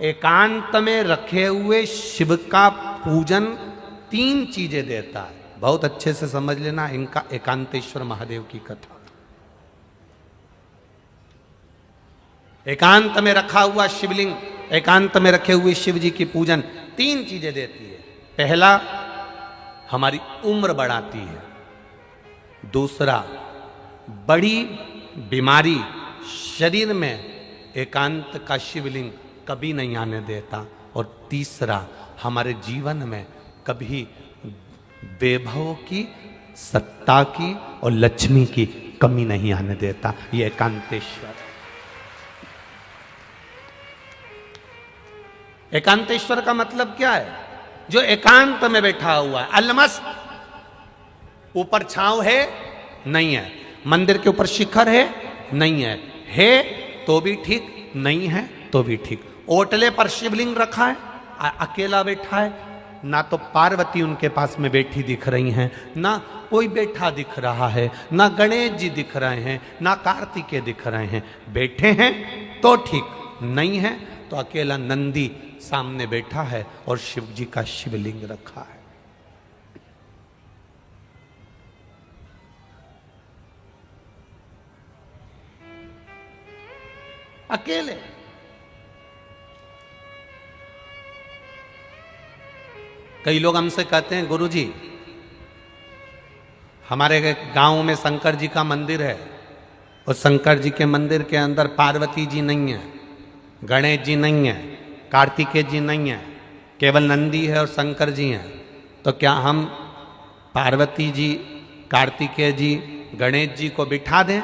एकांत में रखे हुए शिव का पूजन 3 चीजें देता है। बहुत अच्छे से समझ लेना इनका एकांतेश्वर महादेव की कथा। एकांत में रखा हुआ शिवलिंग, एकांत में रखे हुए शिव जी की पूजन 3 चीजें देती है। पहला, हमारी उम्र बढ़ाती है। दूसरा, बड़ी बीमारी शरीर में एकांत का शिवलिंग कभी नहीं आने देता। और तीसरा, हमारे जीवन में कभी वैभव की, सत्ता की और लक्ष्मी की कमी नहीं आने देता। ये एकांतेश्वर। एकांतेश्वर का मतलब क्या है? जो एकांत में बैठा हुआ है, अलमस्त। ऊपर छांव है नहीं है, मंदिर के ऊपर शिखर है नहीं है तो भी ठीक, नहीं है तो भी ठीक। ओटले पर शिवलिंग रखा है, अकेला बैठा है, ना तो पार्वती उनके पास में बैठी दिख रही हैं, ना कोई बैठा दिख रहा है, ना गणेश जी दिख रहे हैं, ना कार्तिकेय दिख रहे हैं। बैठे हैं तो ठीक, नहीं है तो अकेला नंदी सामने बैठा है और शिव जी का शिवलिंग रखा है। अकेले। कई लोग हमसे कहते हैं, गुरुजी हमारे गांव में शंकर जी का मंदिर है और शंकर जी के मंदिर के अंदर पार्वती जी नहीं है, गणेश जी नहीं है, कार्तिकेय जी नहीं है, केवल नंदी है और शंकर जी हैं। तो क्या हम पार्वती जी, कार्तिकेय जी, गणेश जी को बिठा दें?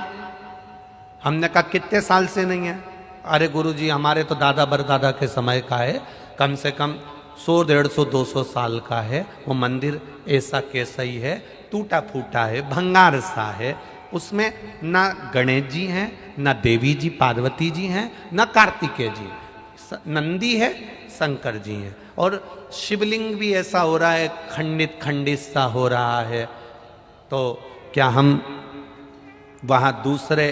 हमने कहा कितने साल से नहीं है? अरे गुरुजी हमारे तो दादा बरदादा के समय का है, कम से कम 100, 150, 200 साल का है। वो मंदिर ऐसा कैसा ही है, टूटा फूटा है, भंगार सा है। उसमें ना गणेश जी हैं, ना देवी जी पार्वती जी हैं, ना कार्तिकेय जी, नंदी है, शंकर जी हैं। और शिवलिंग भी ऐसा हो रहा है, खंडित खंडित सा हो रहा है। तो क्या हम वहाँ दूसरे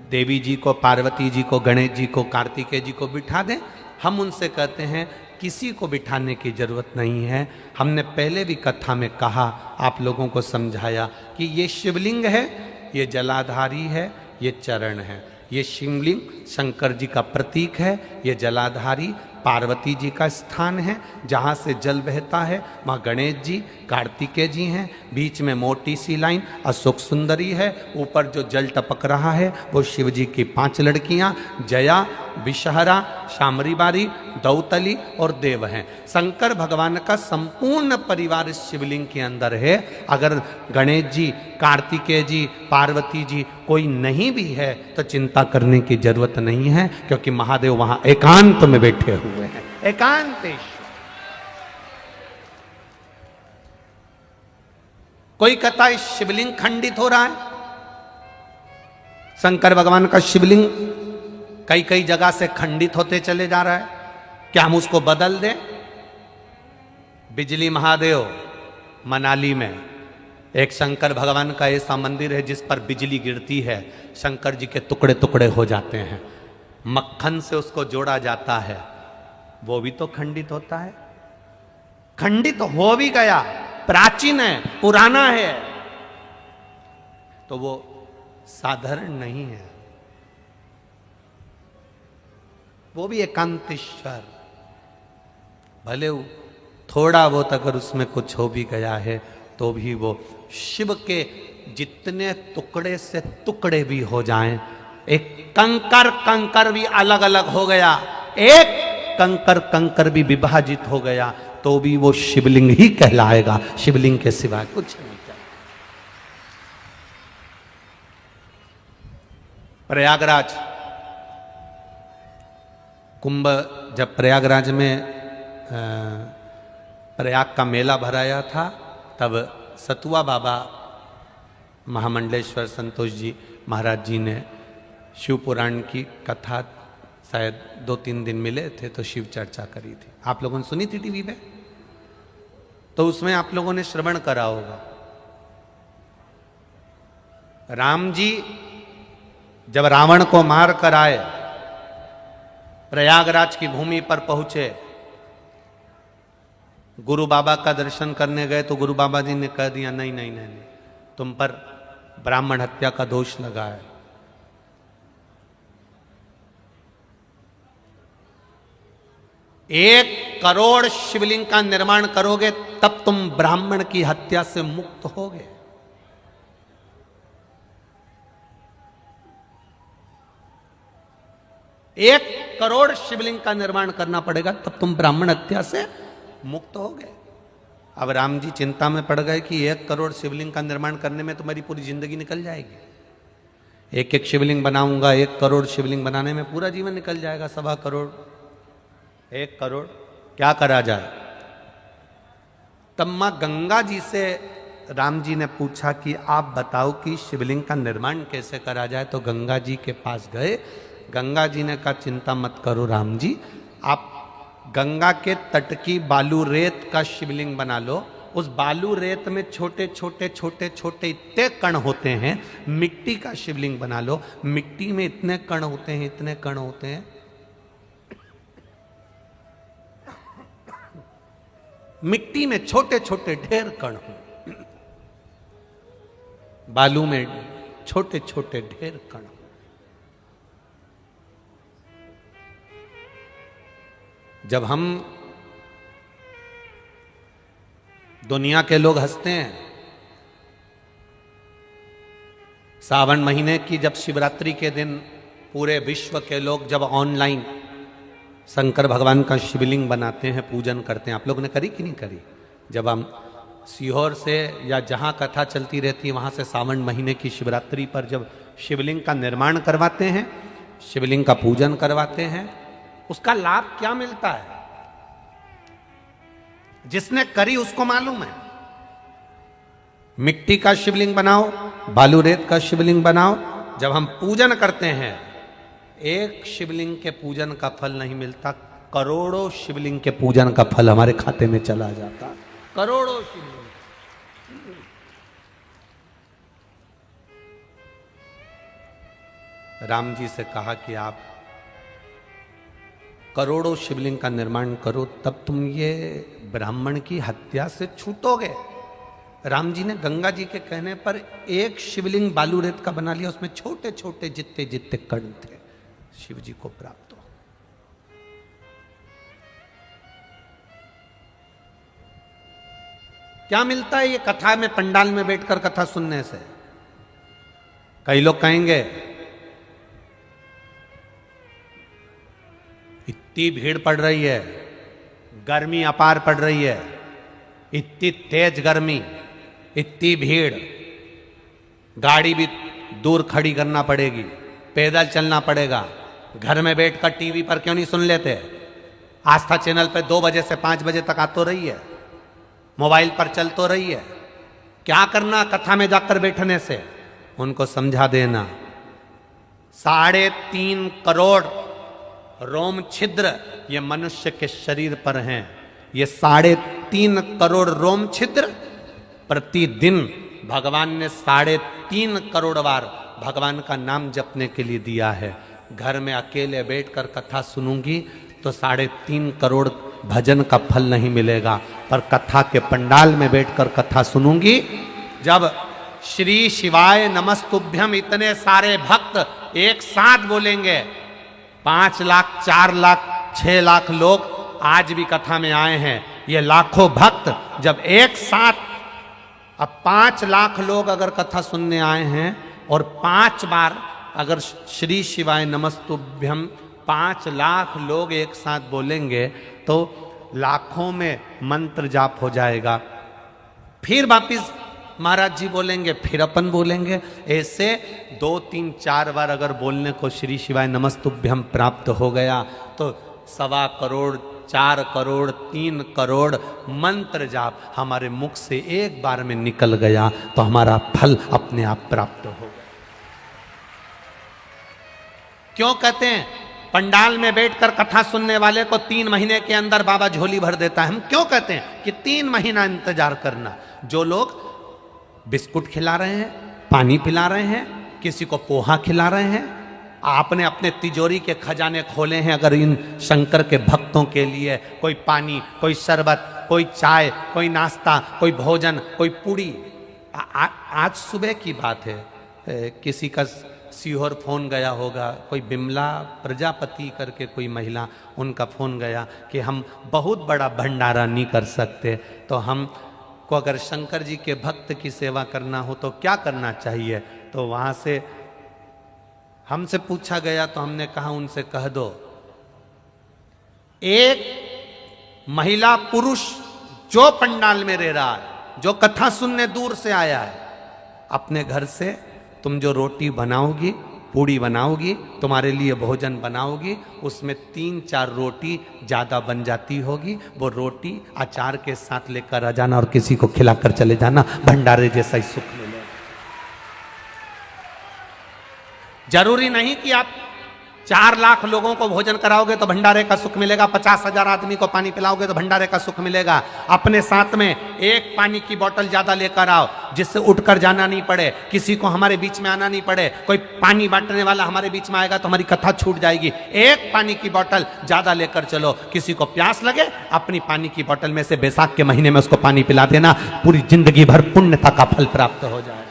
देवी जी को, पार्वती जी को, गणेश जी को, कार्तिकेय जी को बिठा दें? हम उनसे कहते हैं किसी को बिठाने की जरूरत नहीं है। हमने पहले भी कथा में कहा, आप लोगों को समझाया कि ये शिवलिंग है, ये जलाधारी है, ये चरण है। ये शिवलिंग शंकर जी का प्रतीक है, ये जलाधारी पार्वती जी का स्थान है, जहाँ से जल बहता है। वहाँ गणेश जी, कार्तिकेय जी हैं, बीच में मोटी सी लाइन अशोक सुंदरी है, ऊपर जो जल टपक रहा है वो शिव जी की 5 लड़कियाँ, जया, विषहरा, शामरी बारी, दौतली और देव हैं। शंकर भगवान का संपूर्ण परिवार इस शिवलिंग के अंदर है। अगर गणेश जी, कार्तिकेय जी, पार्वती जी कोई नहीं भी है तो चिंता करने की जरूरत नहीं है, क्योंकि महादेव वहां एकांत में बैठे हुए हैं। एकांतेश्वर। कोई कहता है शिवलिंग खंडित हो रहा है। शंकर भगवान का शिवलिंग कई कई जगह से खंडित होते चले जा रहा है, क्या हम उसको बदल दें? बिजली महादेव मनाली में एक शंकर भगवान का ऐसा मंदिर है जिस पर बिजली गिरती है, शंकर जी के टुकड़े टुकड़े हो जाते हैं, मक्खन से उसको जोड़ा जाता है, वो भी तो खंडित होता है। खंडित हो भी गया, प्राचीन है, पुराना है, तो वो साधारण नहीं है, वो भी एकांतेश्वर। भले थोड़ा बहुत अगर उसमें कुछ हो भी गया है तो भी वो शिव के जितने टुकड़े से टुकड़े भी हो जाएं, एक कंकर कंकर भी अलग अलग हो गया, एक कंकर कंकर भी विभाजित हो गया तो भी वो शिवलिंग ही कहलाएगा, शिवलिंग के सिवाय कुछ नहीं कहलाएगा। प्रयागराज कुंभ, जब प्रयागराज में प्रयाग का मेला भराया था, तब सतुआ बाबा महामंडलेश्वर संतोष जी महाराज जी ने शिव पुराण की कथा शायद 2-3 दिन मिले थे तो शिव चर्चा करी थी। आप लोगों ने सुनी थी टीवी पे? तो उसमें आप लोगों ने श्रवण करा होगा। राम जी जब रावण को मार कर आए, प्रयागराज की भूमि पर पहुंचे, गुरु बाबा का दर्शन करने गए तो गुरु बाबा जी ने कह दिया नहीं नहीं नहीं, नहीं, तुम पर ब्राह्मण हत्या का दोष लगा है। 1 करोड़ शिवलिंग का निर्माण करोगे तब तुम ब्राह्मण की हत्या से मुक्त होगे। एक करोड़ शिवलिंग का निर्माण करना पड़ेगा तब तुम ब्राह्मण हत्या से मुक्त हो गए। अब राम जी चिंता में पड़ गए कि 1 करोड़ शिवलिंग का निर्माण करने में तुम्हारी पूरी जिंदगी निकल जाएगी। एक एक शिवलिंग बनाऊंगा, 1 करोड़ शिवलिंग बनाने में पूरा जीवन निकल जाएगा। 1.25 करोड़, 1 करोड़ क्या करा जाए। तब मां गंगा जी से राम जी ने पूछा कि आप बताओ कि शिवलिंग का निर्माण कैसे करा जाए। तो गंगा जी के पास गए। गंगा जी ने कहा चिंता मत करो राम जी, आप गंगा के तट की बालू रेत का शिवलिंग बना लो। उस बालू रेत में छोटे छोटे छोटे छोटे इतने कण होते हैं, मिट्टी का शिवलिंग बना लो। मिट्टी में इतने कण होते हैं, इतने कण होते हैं, मिट्टी में छोटे छोटे ढेर कण हो, बालू में छोटे छोटे ढेर कण। जब हम दुनिया के लोग हंसते हैं, सावन महीने की जब शिवरात्रि के दिन पूरे विश्व के लोग जब ऑनलाइन शंकर भगवान का शिवलिंग बनाते हैं, पूजन करते हैं, आप लोगों ने करी कि नहीं करी? जब हम सीहोर से या जहां कथा चलती रहती है वहां से सावन महीने की शिवरात्रि पर जब शिवलिंग का निर्माण करवाते हैं, शिवलिंग का पूजन करवाते हैं, उसका लाभ क्या मिलता है जिसने करी उसको मालूम है। मिट्टी का शिवलिंग बनाओ, बालू रेत का शिवलिंग बनाओ, जब हम पूजन करते हैं, एक शिवलिंग के पूजन का फल नहीं मिलता, करोड़ों शिवलिंग के पूजन का फल हमारे खाते में चला जाता। करोड़ों शिवलिंग। राम जी से कहा कि आप करोड़ों शिवलिंग का निर्माण करो तब तुम ये ब्राह्मण की हत्या से छूटोगे। राम जी ने गंगा जी के कहने पर एक शिवलिंग बालू रेत का बना लिया, उसमें छोटे छोटे जितने जितने कण थे शिव जी को प्राप्त हो। क्या मिलता है ये कथा में, पंडाल में बैठकर कथा सुनने से? कई लोग कहेंगे इतनी भीड़ पड़ रही है, गर्मी अपार पड़ रही है, इतनी तेज गर्मी, इतनी भीड़, गाड़ी भी दूर खड़ी करना पड़ेगी, पैदल चलना पड़ेगा, घर में बैठकर टीवी पर क्यों नहीं सुन लेते? आस्था चैनल पे 2 बजे से 5 बजे तक आ तो रही है, मोबाइल पर चल तो रही है। क्या करना कथा में जाकर बैठने से? उनको समझा देना 3.5 करोड़ रोम छिद्र ये मनुष्य के शरीर पर हैं। ये 3.5 करोड़ रोम छिद्र प्रतिदिन भगवान ने 3.5 करोड़ बार भगवान का नाम जपने के लिए दिया है। घर में अकेले बैठकर कथा सुनूंगी तो 3.5 करोड़ भजन का फल नहीं मिलेगा, पर कथा के पंडाल में बैठकर कथा सुनूंगी, जब श्री शिवाय नमस्तुभ्यम इतने सारे भक्त एक साथ बोलेंगे, 5 लाख 4 लाख 6 लाख लोग आज भी कथा में आए हैं। ये लाखों भक्त जब एक साथ, अब 5 लाख लोग अगर कथा सुनने आए हैं और 5 बार अगर श्री शिवाय नमस्तुभ्यम 5 लाख लोग एक साथ बोलेंगे तो लाखों में मंत्र जाप हो जाएगा। फिर वापिस महाराज जी बोलेंगे, फिर अपन बोलेंगे, ऐसे 2 3 4 बार अगर बोलने को श्री शिवाय नमस्तुभ्यम प्राप्त हो गया तो 1.25 करोड़ 4 करोड़ 3 करोड़ मंत्र जाप हमारे मुख से एक बार में निकल गया तो हमारा फल अपने आप प्राप्त हो गया। क्यों कहते हैं पंडाल में बैठकर कथा सुनने वाले को 3 महीने के अंदर बाबा झोली भर देता है? हम क्यों कहते हैं कि 3 महीना इंतजार करना? जो लोग बिस्कुट खिला रहे हैं, पानी पिला रहे हैं, किसी को पोहा खिला रहे हैं, आपने अपने तिजोरी के खजाने खोले हैं अगर इन शंकर के भक्तों के लिए, कोई पानी, कोई शरबत, कोई चाय, कोई नाश्ता, कोई भोजन, कोई पूड़ी। आज सुबह की बात है, किसी का सीहोर फोन गया होगा, कोई बिमला प्रजापति करके कोई महिला, उनका फोन गया कि हम बहुत बड़ा भंडारा नहीं कर सकते, तो हम को अगर शंकर जी के भक्त की सेवा करना हो तो क्या करना चाहिए। तो वहां से हमसे पूछा गया तो हमने कहा उनसे कह दो, एक महिला पुरुष जो पंडाल में रह रहा है, जो कथा सुनने दूर से आया है, अपने घर से तुम जो रोटी बनाओगी, पूड़ी बनाओगी, तुम्हारे लिए भोजन बनाओगी, उसमें 3-4 रोटी ज्यादा बन जाती होगी, वो रोटी अचार के साथ लेकर आ जाना और किसी को खिलाकर चले जाना, भंडारे जैसा ही सुख मिलेगा। जरूरी नहीं कि आप 4 लाख लोगों को भोजन कराओगे तो भंडारे का सुख मिलेगा, 50,000 आदमी को पानी पिलाओगे तो भंडारे का सुख मिलेगा। अपने साथ में एक पानी की बोतल ज्यादा लेकर आओ, जिससे उठकर जाना नहीं पड़े, किसी को हमारे बीच में आना नहीं पड़े, कोई पानी बांटने वाला हमारे बीच में आएगा तो हमारी कथा छूट जाएगी। एक पानी की बोतल ज्यादा लेकर चलो, किसी को प्यास लगे अपनी पानी की बोतल में से बैसाख के महीने में उसको पानी पिला देना, पूरी जिंदगी भर पुण्यता का फल प्राप्त हो जाए।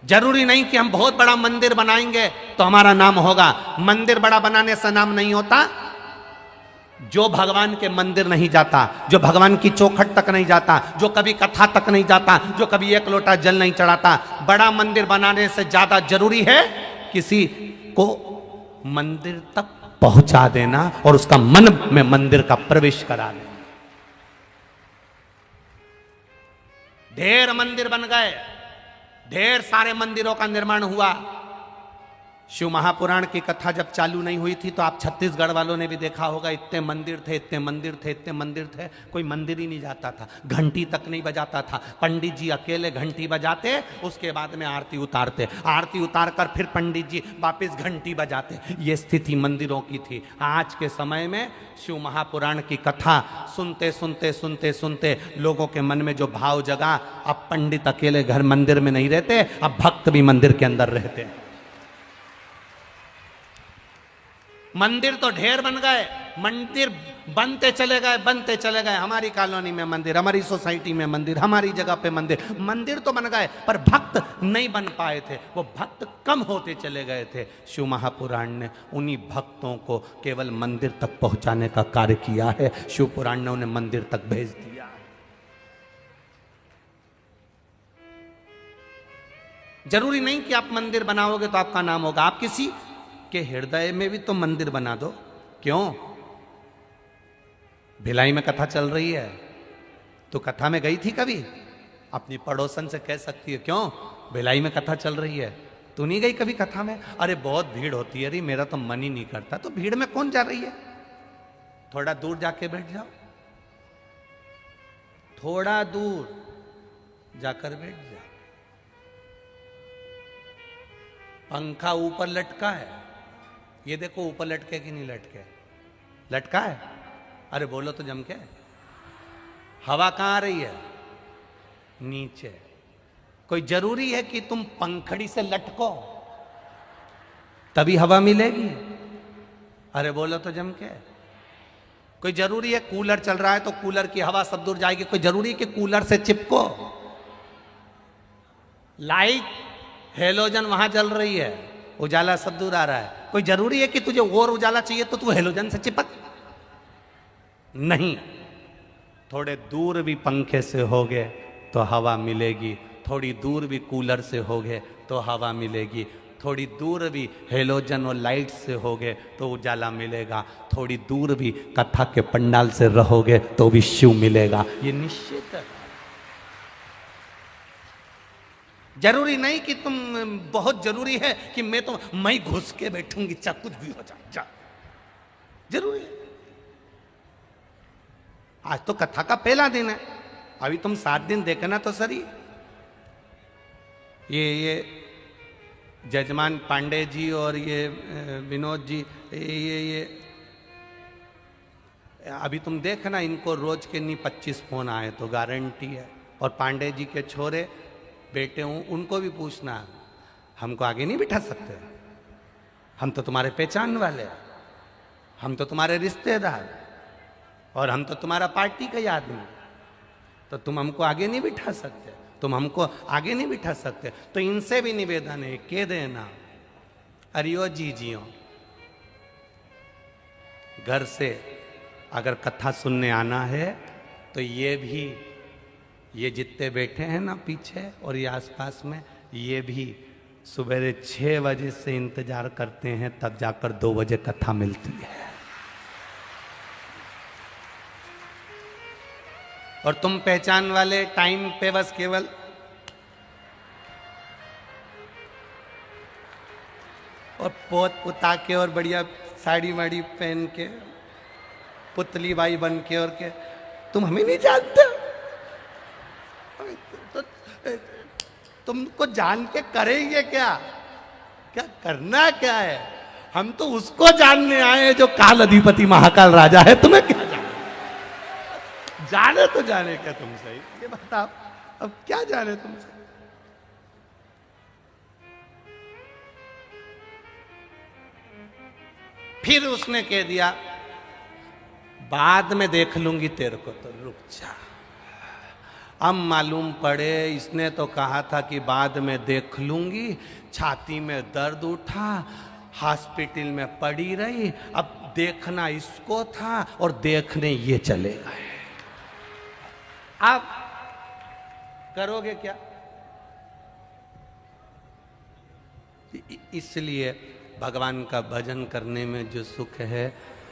जरूरी नहीं कि हम बहुत बड़ा मंदिर बनाएंगे तो हमारा नाम होगा। मंदिर बड़ा बनाने से नाम नहीं होता। जो भगवान के मंदिर नहीं जाता, जो भगवान की चौखट तक नहीं जाता, जो कभी कथा तक नहीं जाता, जो कभी एक लोटा जल नहीं चढ़ाता, बड़ा मंदिर बनाने से ज्यादा जरूरी है किसी को मंदिर तक पहुंचा देना और उसका मन में मंदिर का प्रवेश करा देना। ढेर मंदिर बन गए, ढेर सारे मंदिरों का निर्माण हुआ। शिव महापुराण की कथा जब चालू नहीं हुई थी तो आप छत्तीसगढ़ वालों ने भी देखा होगा, इतने मंदिर थे, इतने मंदिर थे, इतने मंदिर थे, कोई मंदिर ही नहीं जाता था, घंटी तक नहीं बजाता था। पंडित जी अकेले घंटी बजाते, उसके बाद में आरती उतारते, आरती उतार कर फिर पंडित जी वापस घंटी बजाते। ये स्थिति मंदिरों की थी। आज के समय में शिव महापुराण की कथा सुनते सुनते सुनते सुनते लोगों के मन में जो भाव जगा, अब पंडित अकेले घर मंदिर में नहीं रहते, अब भक्त भी मंदिर के अंदर रहते हैं। मंदिर तो ढेर बन गए, मंदिर बनते चले गए, बनते चले गए। हमारी कॉलोनी में मंदिर, हमारी सोसाइटी में मंदिर, हमारी जगह पे मंदिर, मंदिर तो बन गए पर भक्त नहीं बन पाए थे, वो भक्त कम होते चले गए थे। शिव महापुराण ने उन्हीं भक्तों को केवल मंदिर तक पहुंचाने का कार्य किया है। शिव पुराण ने उन्हें मंदिर तक भेज दिया। जरूरी नहीं कि आप मंदिर बनाओगे तो आपका नाम होगा। आप किसी के हृदय में भी तो मंदिर बना दो। क्यों? भिलाई में कथा चल रही है, तो कथा में गई थी कभी? अपनी पड़ोसन से कह सकती है, क्यों भिलाई में कथा चल रही है, तू नहीं गई कभी कथा में? अरे बहुत भीड़ होती है, अरे मेरा तो मन ही नहीं करता। तो भीड़ में कौन जा रही है? थोड़ा दूर जाके बैठ जाओ, थोड़ा दूर जाकर बैठ जाओ। पंखा ऊपर लटका है, ये देखो ऊपर लटके कि नहीं लटके? लटका है। अरे बोलो तो जम के। हवा कहां आ रही है? नीचे। कोई जरूरी है कि तुम पंखड़ी से लटको तभी हवा मिलेगी? अरे बोलो तो जम के। कोई जरूरी है कूलर चल रहा है तो कूलर की हवा सब दूर जाएगी? कोई जरूरी है कि कूलर से चिपको? लाइट हेलोजन वहां जल रही है, उजाला सब दूर आ रहा है। कोई जरूरी है कि तुझे और उजाला चाहिए तो तू हेलोजन से चिपक? नहीं। थोड़े दूर भी पंखे से होगे तो हवा मिलेगी, थोड़ी दूर भी कूलर से होगे तो हवा मिलेगी, थोड़ी दूर भी हेलोजन और लाइट से होगे तो उजाला मिलेगा, थोड़ी दूर भी कथा के पंडाल से रहोगे तो भी शिव मिलेगा। ये निश्चित है। जरूरी नहीं कि तुम, बहुत जरूरी है कि मैं घुस के बैठूंगी चाहे कुछ भी हो जाए, जरूरी है। आज तो कथा का पहला दिन है, अभी तुम 7 दिन देखना तो सही। ये जजमान पांडे जी और ये विनोद जी, ये अभी तुम देखना, इनको रोज के नहीं 25 फोन आए तो गारंटी है। और पांडे जी के छोरे बेटे हूं, उनको भी पूछना हमको आगे नहीं बिठा सकते? हम तो तुम्हारे पहचान वाले, हम तो तुम्हारे रिश्तेदार, और हम तो तुम्हारा पार्टी का ही आदमी, तो तुम हमको आगे नहीं बिठा सकते, तुम हमको आगे नहीं बिठा सकते। तो इनसे भी निवेदन है, कह देना अरियो जीजियो, घर से अगर कथा सुनने आना है तो ये भी, ये जितने बैठे हैं ना पीछे और ये आसपास में, ये भी सुबह 6 बजे से इंतजार करते हैं, तब जाकर 2 बजे कथा मिलती है। और तुम पहचान वाले टाइम पे बस केवल और पोत पुता के और बढ़िया साड़ी वाड़ी पहन के पुतली बाई बन के, और के तुम हमें नहीं जानते, तो तुमको जान के करेंगे क्या? क्या करना क्या है? हम तो उसको जानने आए जो काल अधिपति महाकाल राजा है। तुम्हें क्या जाने तो जाने क्या तुमसे, ये बताओ, अब क्या जाने तुमसे? फिर उसने कह दिया बाद में देख लूंगी तेरे को, तो रुक जा। अब मालूम पड़े इसने तो कहा था कि बाद में देख लूंगी, छाती में दर्द उठा, हॉस्पिटल में पड़ी रही, अब देखना इसको था और देखने ये चले गए। अब करोगे क्या? इसलिए भगवान का भजन करने में जो सुख है,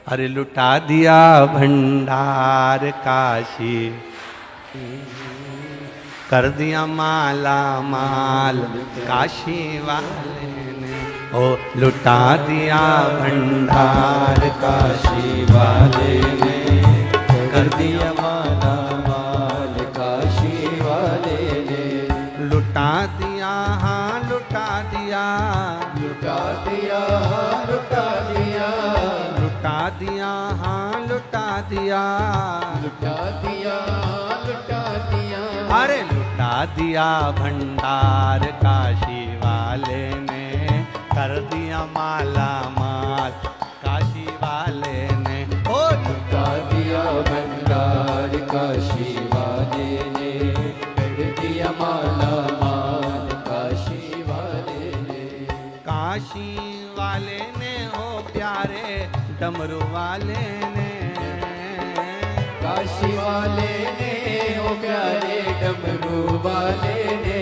अरे लुटा दिया भंडार काशी, कर दिया माला माल काशी वाले ने, ओ लुटा दिया भंडार काशी वाले ने, कर दिया माला माल काशी वाले ने, लुटा दिया, हाँ लुटा दिया, लुटा दिया, लुटा दिया, लुटा दिया, हाँ लुटा दिया, लुटा दिया, लुटा दिया, अरे लुटा दिया भंडार काशी वाले ने, कर दिया माला माल काशी वाले ने, ओ लुटा दिया भंडार काशी वाले ने, कर दिया माला माल काशी वाले ने, काशी वाले ने हो प्यारे डमरू वाले ने, काशी वाले ने हो प्यारे डमरू वाले ने,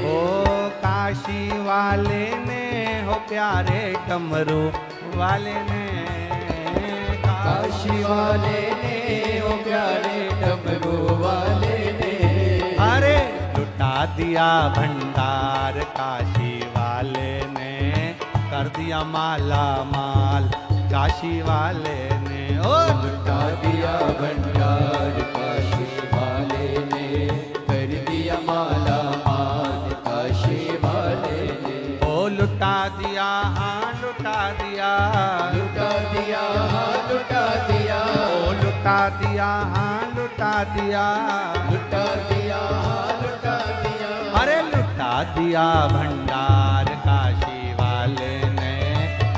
ओ काशी वाले ने हो प्यारे डमरू वाले ने, काशी वाले ने हो प्यारे डमरू वाले ने, अरे लुटा दिया भंडार काशी वाले ने, कर दिया माला माल काशी वाले ने, ओ लुटा दिया भंडार काशी वाले ने, कर दिया माला माल काशी वाले ने, ओ लुटा दिया, हाँ लुटा दिया, लुटा दिया, हाँ लुटा दिया, ओ लुटा दिया, हाँ लुटा दिया, लुटा दिया, हाँ लुटा दिया, अरे लुटा दिया भंडार काशी वाले ने,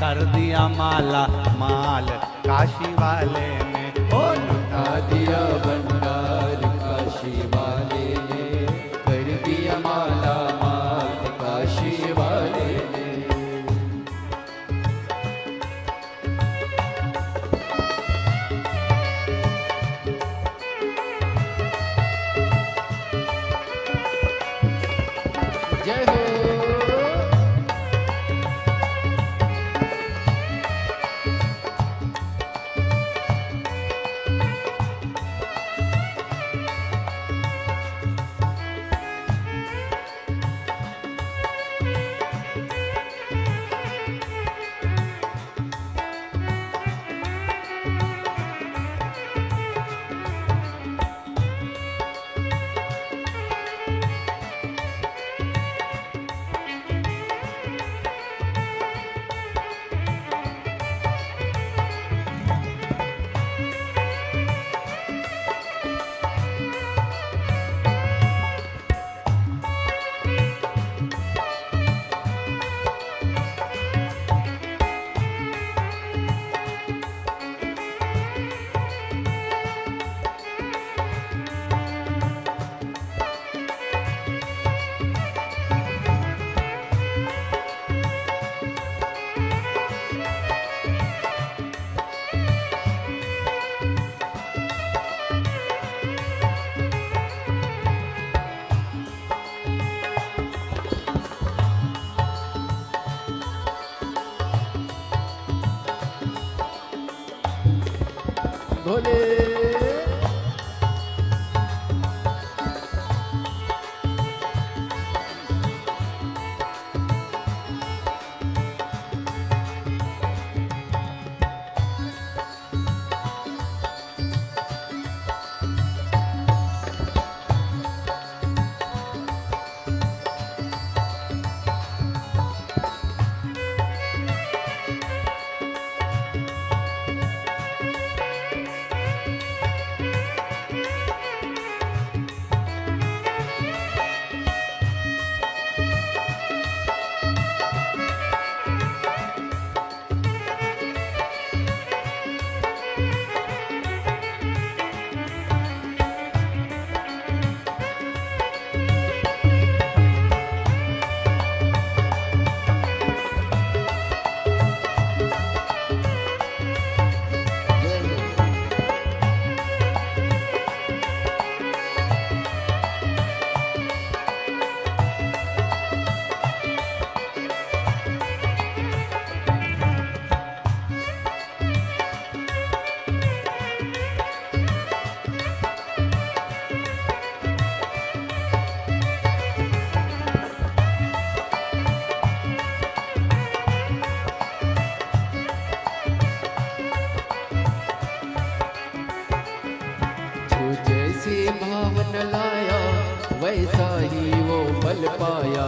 कर दिया माला माल काशी वाले ने, ओ लुटा दिया भंडार काशी वाले ने, कर दिया माला माल काशी वाले ने। जय हो। भोले। जैसे भावन लाया वैसा ही वो फल पाया।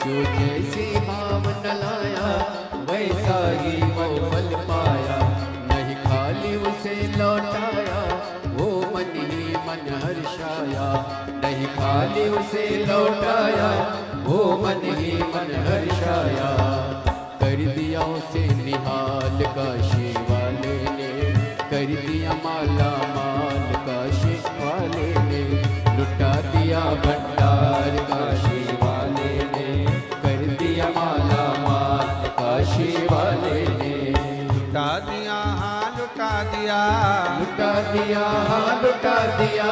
जो जैसे भावन लाया वैसा ही वो फल पाया। नहीं खाली उसे लौटाया वो मन ही मन हर्षाया। नहीं खाली उसे लौटाया वो मन ही मन हर्षाया। कर दिया उसे निहाल काशी वाले ने, कर दिया माला माल काशी वाले ने। लुटा दिया भंडार काशी वाले ने, कर दिया माला माल काशी वाले ने। लुटा दिया हाँ लुटा दिया, लुटा दिया हाँ लुटा दिया,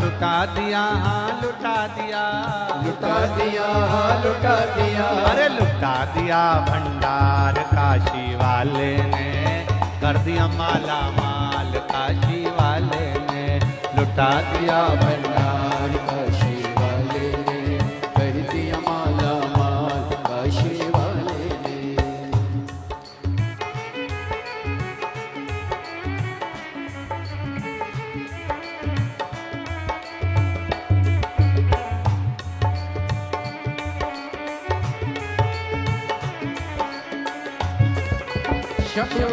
लुटा दिया हाँ लुटा दिया, लुटा दिया हाँ लुटा दिया। अरे लुटा दिया भंडार काशी वाले ने, कर दिया माला माल काशी वाले ने। लुटा दिया भंडार काशी वाले ने, कर दिया माला माल काशी वाले ने। शंभू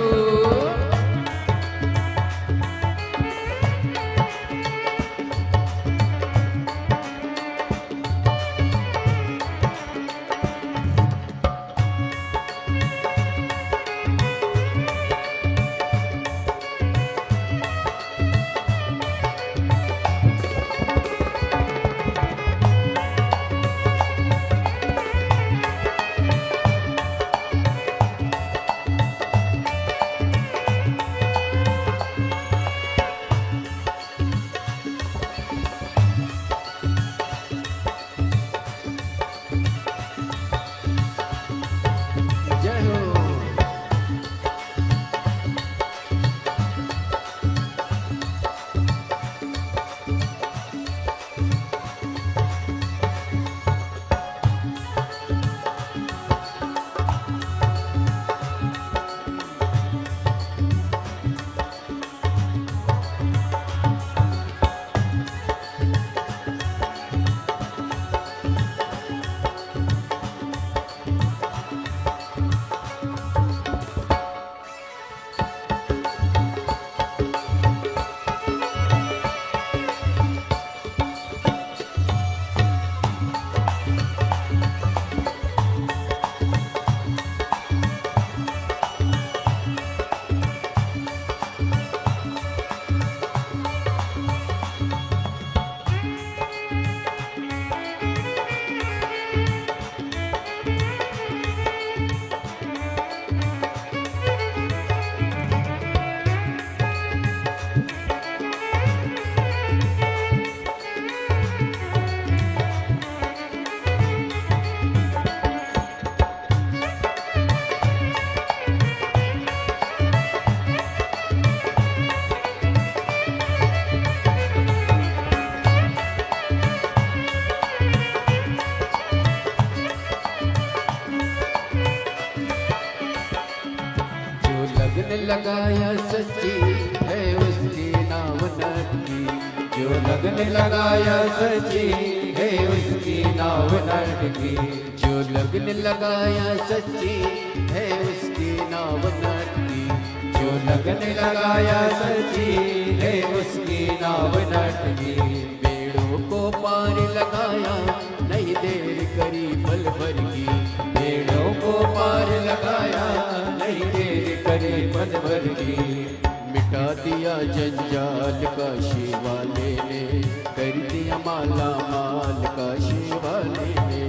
लगन लगाया सच्ची है उसकी नाव नटकी, जो लगन लगाया सच्ची है उसकी नाव नटकी, जो लगन लगाया सच्ची है उसकी नाव नटकी, जो लगन लगाया सच्ची है उसकी नाव नटकी। बेड़ों को पार लगाया नहीं देर करी पल भर की, बेड़ों को पार लगाया नहीं देर करी पल भर की। मिटा दिया जंजाल काशी वाले ने, कर दिया माला माल काशी वाले ने,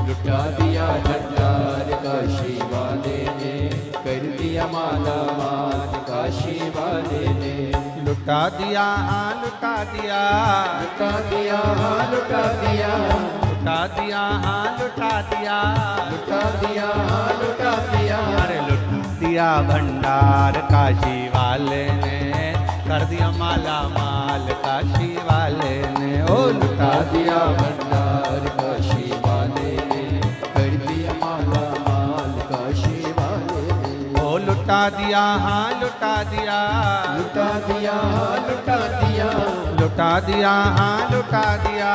लुटा दिया भंडार काशी वाले ने, कर दिया माला माल काशी वाले ने। लुटा दिया हाँ लुटा दिया, लुटा दिया हाँ लुटा दिया, लुटा दिया हाँ लुटा दिया, लुटा दिया हाँ लुटा दिया। अरे लुटा दिया भंडार काशी वाले ने, कर दिया माला माल काशी वाले ने। ओ लुटा दिया भंडार काशी वाले ने, कर दिया माला माल काशी वाले ने। ओ लुटा दिया हाँ लुटा दिया, लुटा दिया हाँ लुटा दिया, लुटा दिया हाँ लुटा दिया,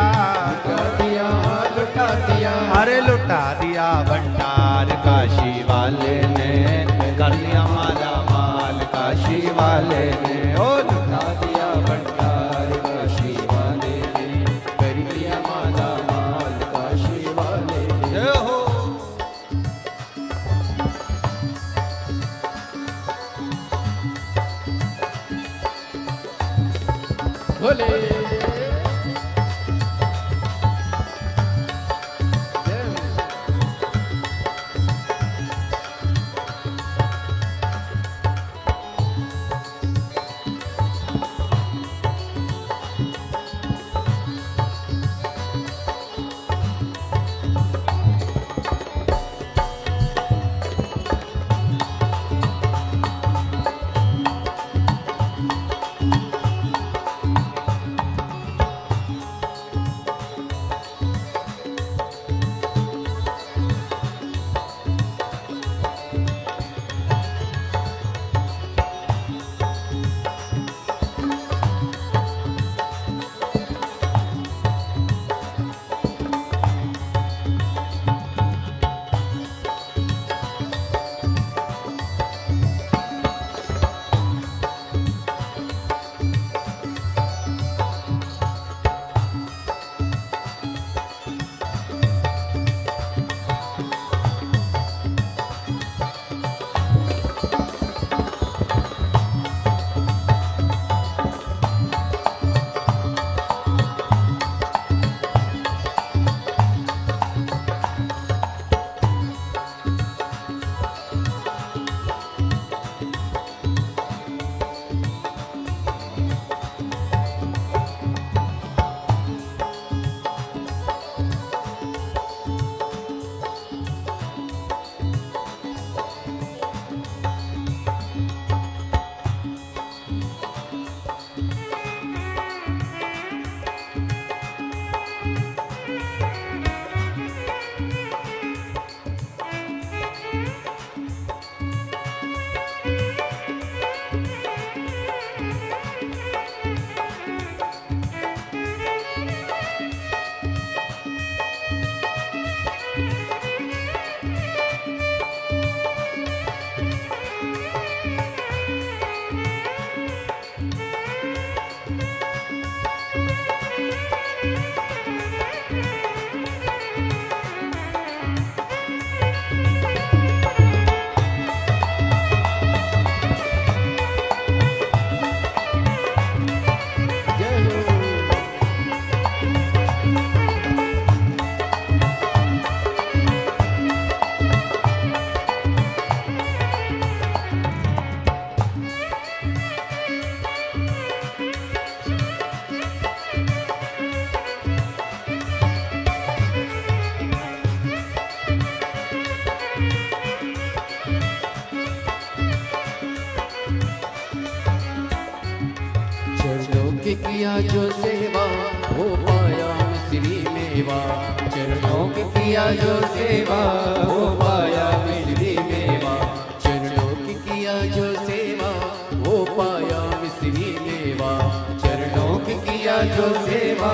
लुटा दिया हाँ लुटा दिया। अरे लुटा दिया भंडार काशी वाले ने, कर दिया माला माल काशी वाले ने। ओ लुटा दिया भंडार काशी वाले ने, कर दिया माला माल काशी वाले ने। जय हो। बोले की किया जो सेवा हो पाया मिश्री मेवा, चरणों की किया जो सेवा हो पाया मिश्री मेवा, चरणों की किया जो सेवा सेवा, वो पाया मिश्री मेवा। चरणों की किया जो सेवा,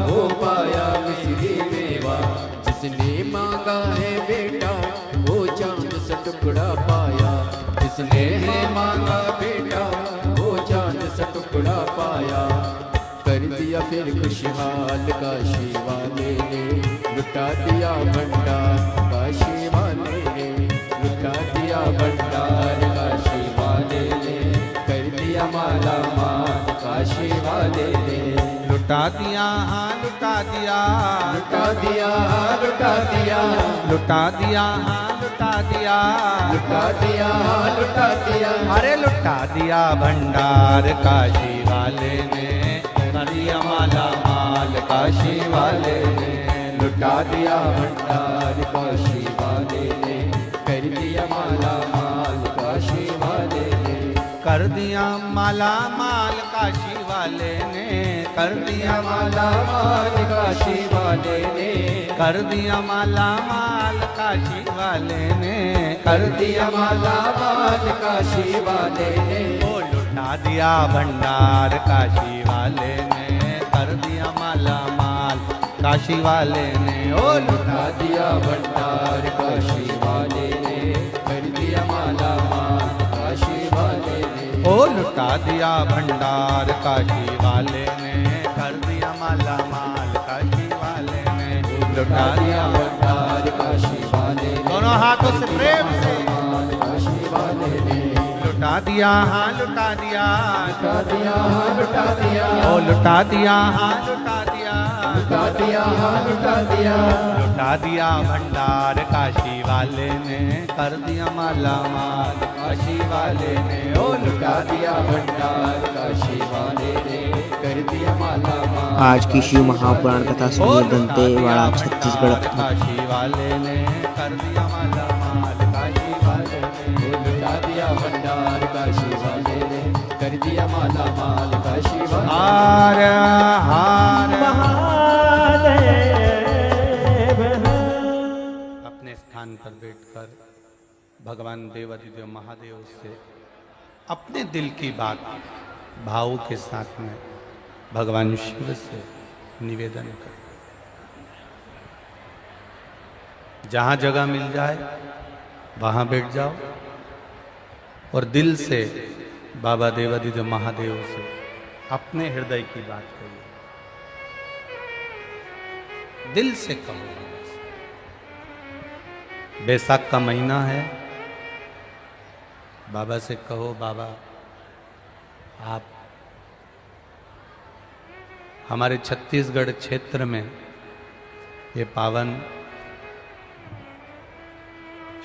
वो पाया मिश्री मेवा। जिसने मांगा है बेटा, वो चांद सा टुकड़ा पाया। जिसने है मांगा बेटा, वो चांद सा टुकड़ा पाया। कर दिया फिर खुशहाल काशी वाले ने, लुटा दिया भंडार काशी वाले ने। लुटा दिया भंडार काशी वाले ने, कर दिया माला माल काशी वाले ने। लुटा दिया हाँ लुटा दिया, लुटा दिया लुटा दिया, लुटा दिया हाँ लुटा दिया, लुटा दिया लुटा दिया। अरे लुटा दिया भंडार काशी वाले ने, कर दिया माला माल काशी वाले ने। लुटा दिया भंडार काशी वाले ने, कर दिया माला माल काशी वाले ने। कर दिया माला माल काशी वाले ने, कर दिया माला माल काशी वाले ने, कर दिया माला माल काशी वाले ने, कर दिया माला माल काशी वाले ने। ओ लुटा दिया भंडार काशी वाले ने, कर दिया माला माल काशी वाले ने। ओ लुटा दिया भंडार काशी वाले ने, कर दिया माला माल काशी वाले ने। ओ लुटा दिया भंडार काशी वाले ने, कर दिया माला माल काशी वाले ने। लुटा दिया भंडार काशी वाले ने, दोनों हाथों से प्रेम से माल काशी वाले ने। लुटा दिया हाँ लुटा दिया, लुटा दिया लुटा दिया, ओ लुटा दिया हाँ लुटा दिया, लुटा दिया लुटा दिया। लुटा दिया भंडार काशी वाले ने, कर दिया माला माल काशी वाले ने। ओ लुटा दिया भंडार काशी वाले ने, कर दिया माला माल। आज की शिव महापुराण कथा ओ सुनिए लुटा दंतेवाड़ा दिया छत्तीसगढ़। भंडार काशी वाले ने, कर दिया माला माल काशी वाले ने। लुटा दिया भंडार काशी वाले ने, कर दिया माला माल काशी वाले ने। हार हार अपने स्थान पर बैठकर भगवान देवाधिदेव महादेव से अपने दिल की बात भाव के साथ में भगवान शिव से निवेदन कर। जहां जगह मिल जाए वहां बैठ जाओ और दिल से बाबा देवाधिदेव महादेव से अपने हृदय की बात करिए, दिल से कहो। बैसाख का महीना है, बाबा से कहो बाबा आप हमारे छत्तीसगढ़ क्षेत्र में ये पावन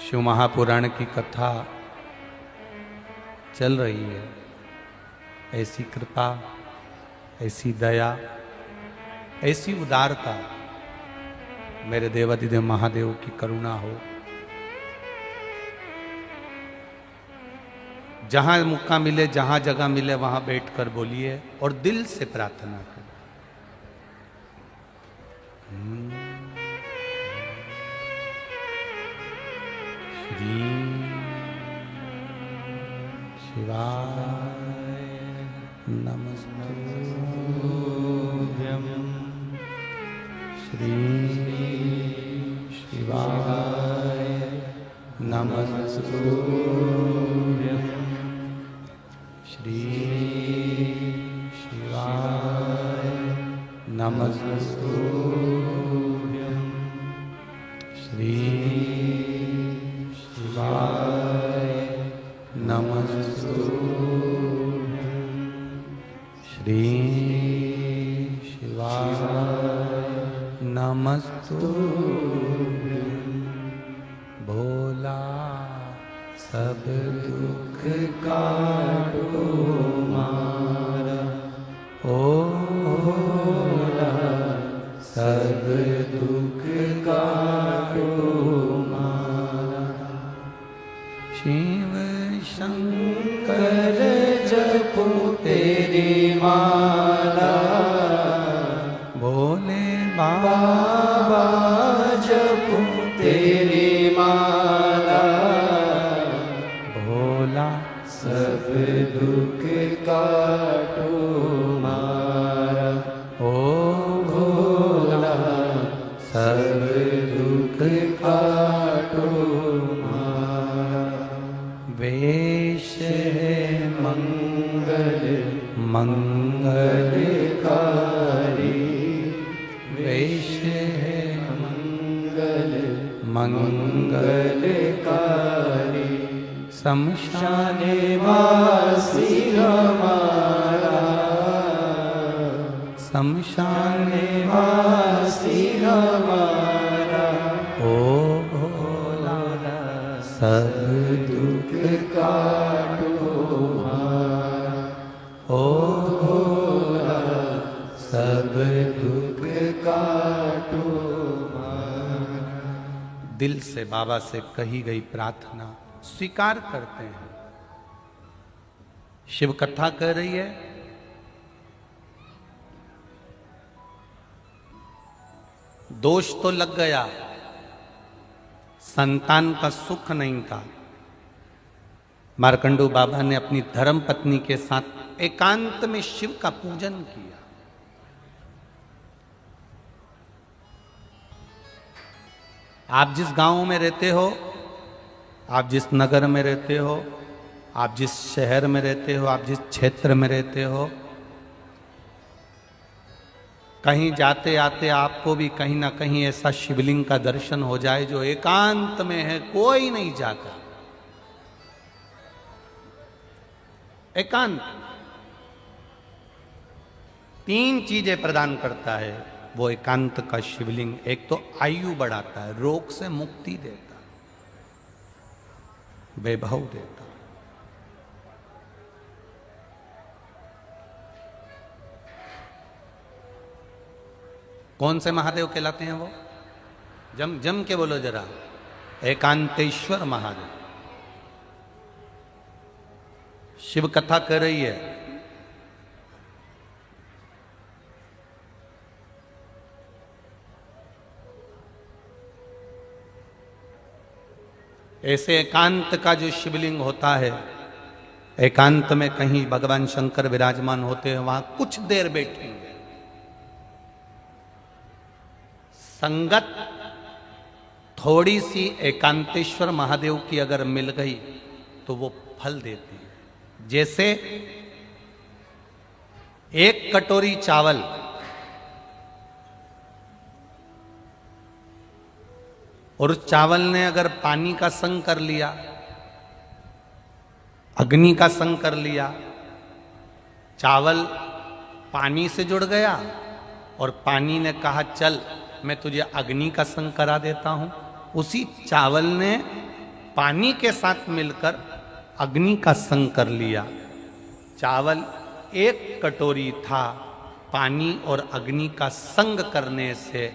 शिव महापुराण की कथा चल रही है, ऐसी कृपा, ऐसी दया, ऐसी उदारता मेरे देवाधिदेव महादेव की करुणा हो। जहां मौका मिले, जहां जगह मिले वहां बैठकर बोलिए और दिल से प्रार्थना करें। श्री शिवाय नमस्तुभ्यं, श्री शिवाय नमस्तुभ्यं, श्री शिवाय नमस्तुभ्यं, श्री शिवाय नमस्तुभ्यं, श्री शिवाय नमस्तुभ्यं। भोला सब दुख काटो मारा, ओ भोला सब दुख काटो मारा। शिव शंकर जपो तेरी माला, भोले बाबा जपो तेरी माला। भोला सब दुख काटो मारा, ओ भोला सब दुख काटो मारा। वेश है मंगल मंगलकारी, वेश है मंगल मंगलकारी, शमशाने वासी हमारा, शमशाने वासी हमारा। ओ भोला सब दुख काटो मारा, ओ भोला सब दुख काटो मारा। दिल से बाबा से कही गई प्रार्थना स्वीकार करते हैं। शिव कथा कर रही है, दोष तो लग गया, संतान का सुख नहीं था। मार्कंडू बाबा ने अपनी धर्म पत्नी के साथ एकांत में शिव का पूजन किया। आप जिस गांव में रहते हो, आप जिस नगर में रहते हो, आप जिस शहर में रहते हो, आप जिस क्षेत्र में रहते हो, कहीं जाते आते आपको भी कहीं ना कहीं ऐसा शिवलिंग का दर्शन हो जाए जो एकांत में है, कोई नहीं जाता, एकांत। 3 चीजें प्रदान करता है वो एकांत का शिवलिंग। एक तो आयु बढ़ाता है, रोग से मुक्ति देता है, वैभव देता है। कौन से महादेव कहलाते हैं वो? जम जम के बोलो जरा, एकांतेश्वर महादेव। शिव कथा कर रही है, ऐसे एकांत का जो शिवलिंग होता है, एकांत में कहीं भगवान शंकर विराजमान होते हैं, वहां कुछ देर बैठेंगे। संगत थोड़ी सी एकांतेश्वर महादेव की अगर मिल गई तो वो फल देती है। जैसे 1 कटोरी चावल और उस चावल ने अगर पानी का संग कर लिया, अग्नि का संग कर लिया, चावल पानी से जुड़ गया और पानी ने कहा चल मैं तुझे अग्नि का संग करा देता हूं, उसी चावल ने पानी के साथ मिलकर अग्नि का संग कर लिया। चावल 1 कटोरी था, पानी और अग्नि का संग करने से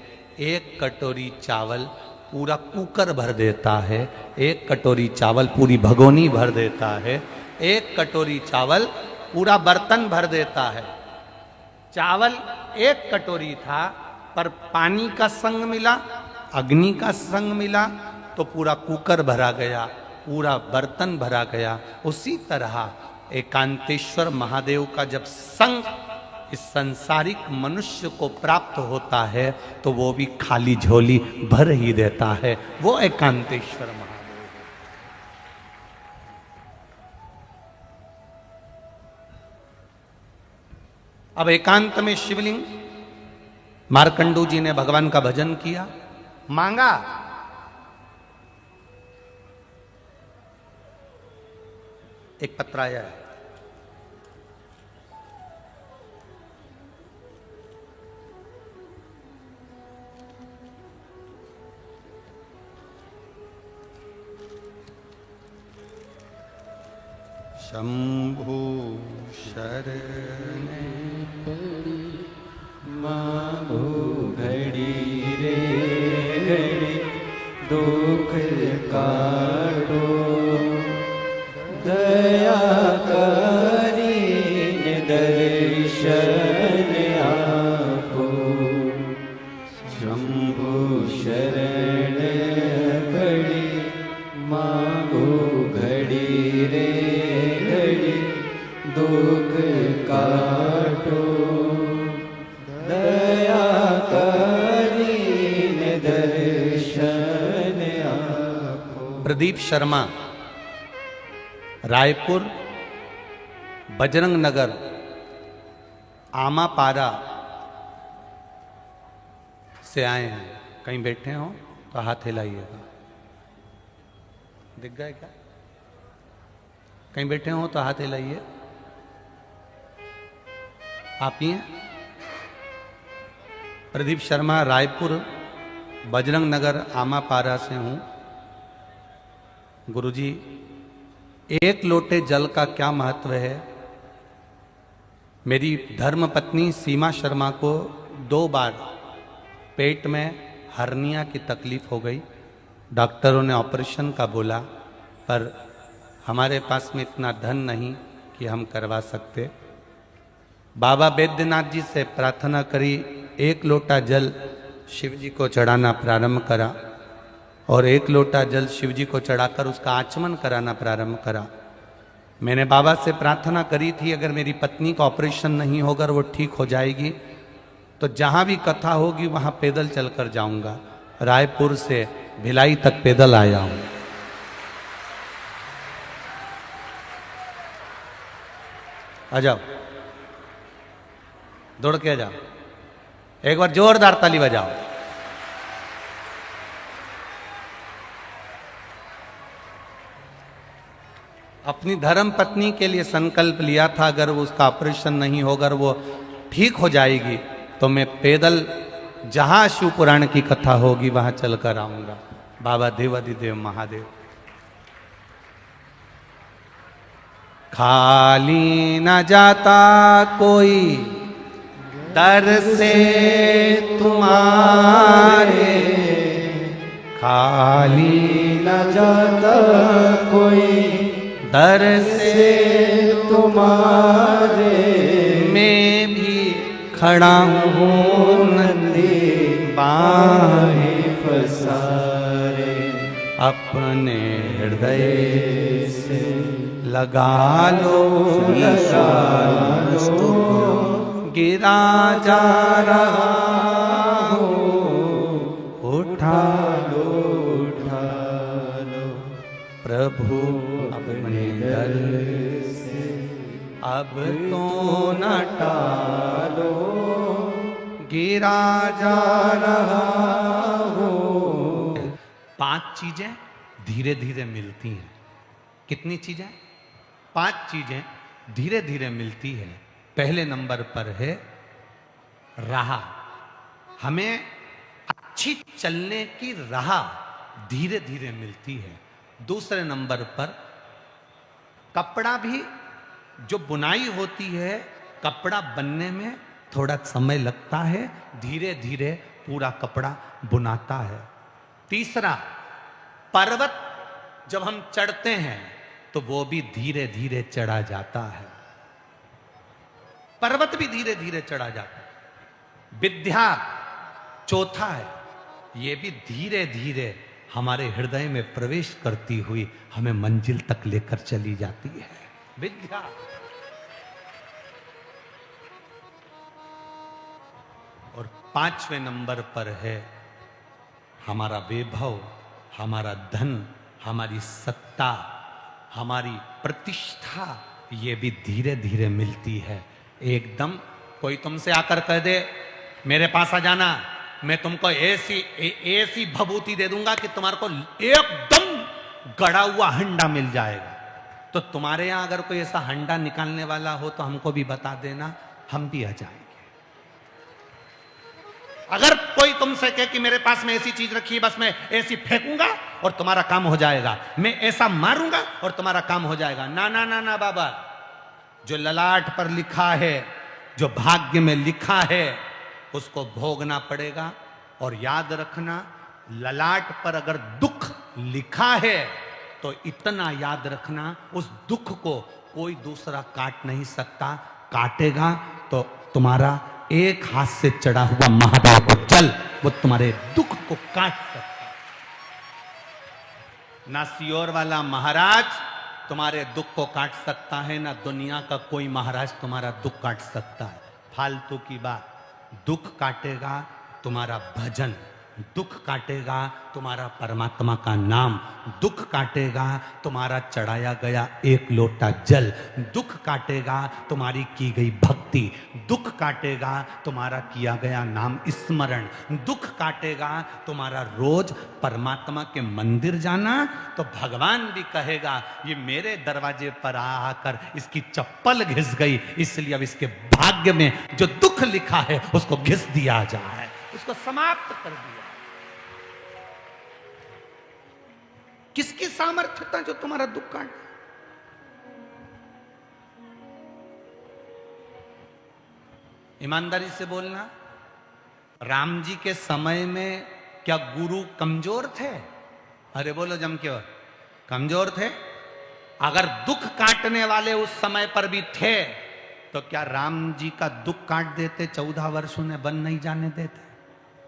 1 कटोरी चावल पूरा कुकर भर देता है, 1 कटोरी चावल पूरी भगोनी भर देता है, 1 कटोरी चावल पूरा बर्तन भर देता है। चावल 1 कटोरी था पर पानी का संग मिला, अग्नि का संग मिला तो पूरा कुकर भरा गया, पूरा बर्तन भरा गया। उसी तरह एकांतेश्वर महादेव का जब संग इस संसारिक मनुष्य को प्राप्त होता है तो वो भी खाली झोली भर ही देता है, वो एकांतेश्वर महादेव। अब एकांत में शिवलिंग, मार्कंडू जी ने भगवान का भजन किया, मांगा, एक पत्र आया है, शंभु शरण पड़ी मांगो घड़ी रे घड़ी, दुख काटो दया करीने दर्शन आपो। शंभु शरण पड़ी मांगो घड़ी रे घड़ी, दुख काटो दया करीने दर्शन आपो। प्रदीप शर्मा, रायपुर बजरंग नगर आमापारा से आए हैं। कहीं बैठे हो तो हाथ हिलाइएगा। दिख गए क्या? कहीं बैठे हो तो हाथ हिलाइए। आप ही हैं? प्रदीप शर्मा, रायपुर बजरंग नगर आमापारा से हूं। गुरुजी, एक लोटे जल का क्या महत्व है? मेरी धर्मपत्नी सीमा शर्मा को 2 बार पेट में हर्निया की तकलीफ हो गई। डॉक्टरों ने ऑपरेशन का बोला, पर हमारे पास में इतना धन नहीं कि हम करवा सकते। बाबा बैद्यनाथ जी से प्रार्थना करी, 1 लोटा जल शिव जी को चढ़ाना प्रारंभ करा और 1 लोटा जल शिव जी को चढ़ाकर उसका आचमन कराना प्रारंभ करा। मैंने बाबा से प्रार्थना करी थी, अगर मेरी पत्नी का ऑपरेशन नहीं होगा और वो ठीक हो जाएगी तो जहां भी कथा होगी वहां पैदल चलकर जाऊंगा। रायपुर से भिलाई तक पैदल आया हूं। आ जाओ, दौड़ के आ जाओ। एक बार जोरदार ताली बजाओ। अपनी धर्म पत्नी के लिए संकल्प लिया था, अगर वो उसका ऑपरेशन नहीं होगा, वो ठीक हो जाएगी तो मैं पैदल जहां शिव पुराण की कथा होगी वहां चलकर आऊंगा। बाबा देवादिदेव महादेव। खाली न जाता कोई दर से तुम्हारे, खाली न जाता कोई दर से तुम्हारे, मैं भी खड़ा हूँ नंदी बाहें पसारे, अपने हृदय से लगा लो, गिरा जा रहा हो, उठा लो प्रभु अपने दर से, अब तो न टालो, गिरा जा रहा हो। 5 चीजें धीरे धीरे मिलती हैं। कितनी चीजें? 5 चीजें धीरे धीरे मिलती है। पहले नंबर पर है राह। हमें अच्छी चलने की राह धीरे धीरे मिलती है। दूसरे नंबर पर कपड़ा भी, जो बुनाई होती है, कपड़ा बनने में थोड़ा समय लगता है, धीरे धीरे पूरा कपड़ा बुनाता है। तीसरा, पर्वत जब हम चढ़ते हैं तो वो भी धीरे धीरे चढ़ा जाता है। पर्वत भी धीरे धीरे चढ़ा जाता है। विद्या चौथा है, ये भी धीरे धीरे हमारे हृदय में प्रवेश करती हुई हमें मंजिल तक लेकर चली जाती है। विद्या। और 5वें नंबर पर है हमारा वैभव, हमारा धन, हमारी सत्ता, हमारी प्रतिष्ठा, ये भी धीरे धीरे मिलती है। एकदम कोई तुमसे आकर कह दे मेरे पास आ जाना, मैं तुमको ऐसी भभूति दे दूंगा कि तुम्हारे को एकदम गड़ा हुआ हंडा मिल जाएगा, तो तुम्हारे यहां अगर कोई ऐसा हंडा निकालने वाला हो तो हमको भी बता देना, हम भी आ जाएंगे। अगर कोई तुमसे कहे कि मेरे पास में ऐसी चीज रखी है, बस मैं ऐसी फेंकूंगा और तुम्हारा काम हो जाएगा, मैं ऐसा मारूंगा और तुम्हारा काम हो जाएगा, ना ना ना ना बाबा। जो ललाट पर लिखा है, जो भाग्य में लिखा है, उसको भोगना पड़ेगा। और याद रखना, ललाट पर अगर दुख लिखा है तो इतना याद रखना, उस दुख को कोई दूसरा काट नहीं सकता। काटेगा तो तुम्हारा एक हाथ से चढ़ा हुआ महादेव को जल, वो तुम्हारे दुख को काट सकता। नासियोर वाला महाराज तुम्हारे दुख को काट सकता है, ना दुनिया का कोई महाराज तुम्हारा दुख काट सकता है। फालतू की बात। दुख काटेगा तुम्हारा भजन, दुख काटेगा तुम्हारा परमात्मा का नाम, दुख काटेगा तुम्हारा चढ़ाया गया एक लोटा जल, दुख काटेगा तुम्हारी की गई भक्ति, दुख काटेगा तुम्हारा किया गया नाम स्मरण, दुख काटेगा तुम्हारा रोज परमात्मा के मंदिर जाना। तो भगवान भी कहेगा ये मेरे दरवाजे पर आकर इसकी चप्पल घिस गई, इसलिए अब इसके भाग्य में जो दुख लिखा है उसको घिस दिया जाए, उसको समाप्त कर दिया। किसकी सामर्थ्यता जो तुम्हारा दुख काट। ईमानदारी से बोलना, राम जी के समय में क्या गुरु कमजोर थे? अरे बोलो जम के, कमजोर थे? अगर दुख काटने वाले उस समय पर भी थे तो क्या राम जी का दुख काट देते, 14 वर्ष उन्हें वन नहीं जाने देते?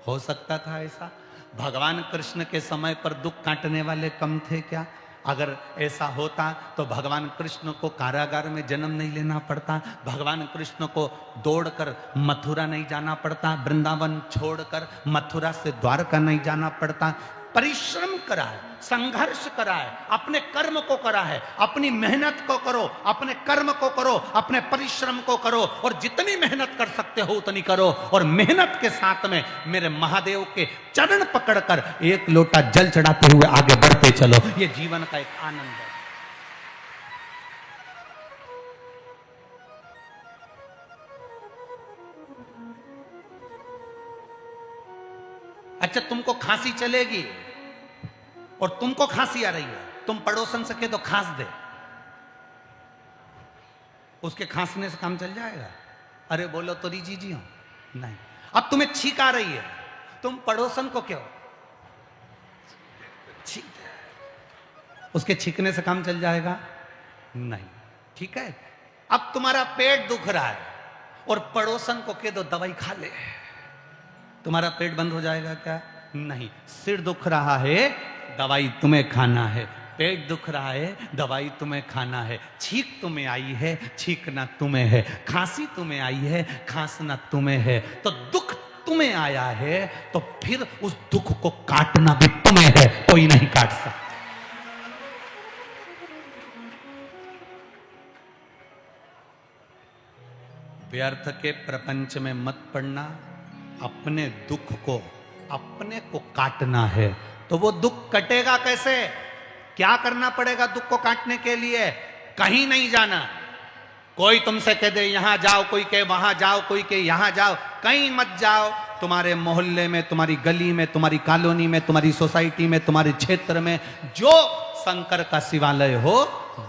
हो सकता था ऐसा? भगवान कृष्ण के समय पर दुख काटने वाले कम थे क्या? अगर ऐसा होता तो भगवान कृष्ण को कारागार में जन्म नहीं लेना पड़ता, भगवान कृष्ण को दौड़कर मथुरा नहीं जाना पड़ता, वृंदावन छोड़कर मथुरा से द्वारका नहीं जाना पड़ता। परिश्रम करा है, संघर्ष करा है, अपने कर्म को करा है, अपनी मेहनत को करो, अपने कर्म को करो, अपने परिश्रम को करो, और जितनी मेहनत कर सकते हो उतनी करो, और मेहनत के साथ में मेरे महादेव के चरण पकड़कर एक लोटा जल चढ़ाते हुए आगे बढ़ते चलो। ये जीवन का एक आनंद है। अच्छा, तुमको खांसी चलेगी और तुमको खांसी आ रही है, तुम पड़ोसन से कह दो खांस दे, उसके खांसने से काम चल जाएगा? अरे बोलो तो जी जी हो, नहीं। अब तुम्हें छींक आ रही है, तुम पड़ोसन को क्यों छींक दे, उसके छींकने से काम चल जाएगा? नहीं। ठीक है, अब तुम्हारा पेट दुख रहा है और पड़ोसन को कह दो दवाई खा ले, तुम्हारा पेट बंद हो जाएगा क्या? नहीं। सिर दुख रहा है, दवाई तुम्हें खाना है, पेट दुख रहा है, दवाई तुम्हें खाना है, छींक तुम्हें आई है, छींकना तुम्हें है, खांसी तुम्हें आई है, खांसना तुम्हें है। तो दुख तुम्हें आया है तो फिर उस दुख को काटना भी तुम्हें है, कोई नहीं काट सकता। व्यर्थ के प्रपंच में मत पड़ना, अपने दुख को अपने को काटना है। तो वो दुख कटेगा कैसे? क्या करना पड़ेगा दुख को काटने के लिए? कहीं नहीं जाना। कोई तुमसे कह दे यहां जाओ, कोई कहे वहां जाओ, कोई कहे यहां जाओ, कहीं मत जाओ। तुम्हारे मोहल्ले में, तुम्हारी गली में, तुम्हारी कॉलोनी में, तुम्हारी सोसाइटी में, तुम्हारे क्षेत्र में जो शंकर का शिवालय हो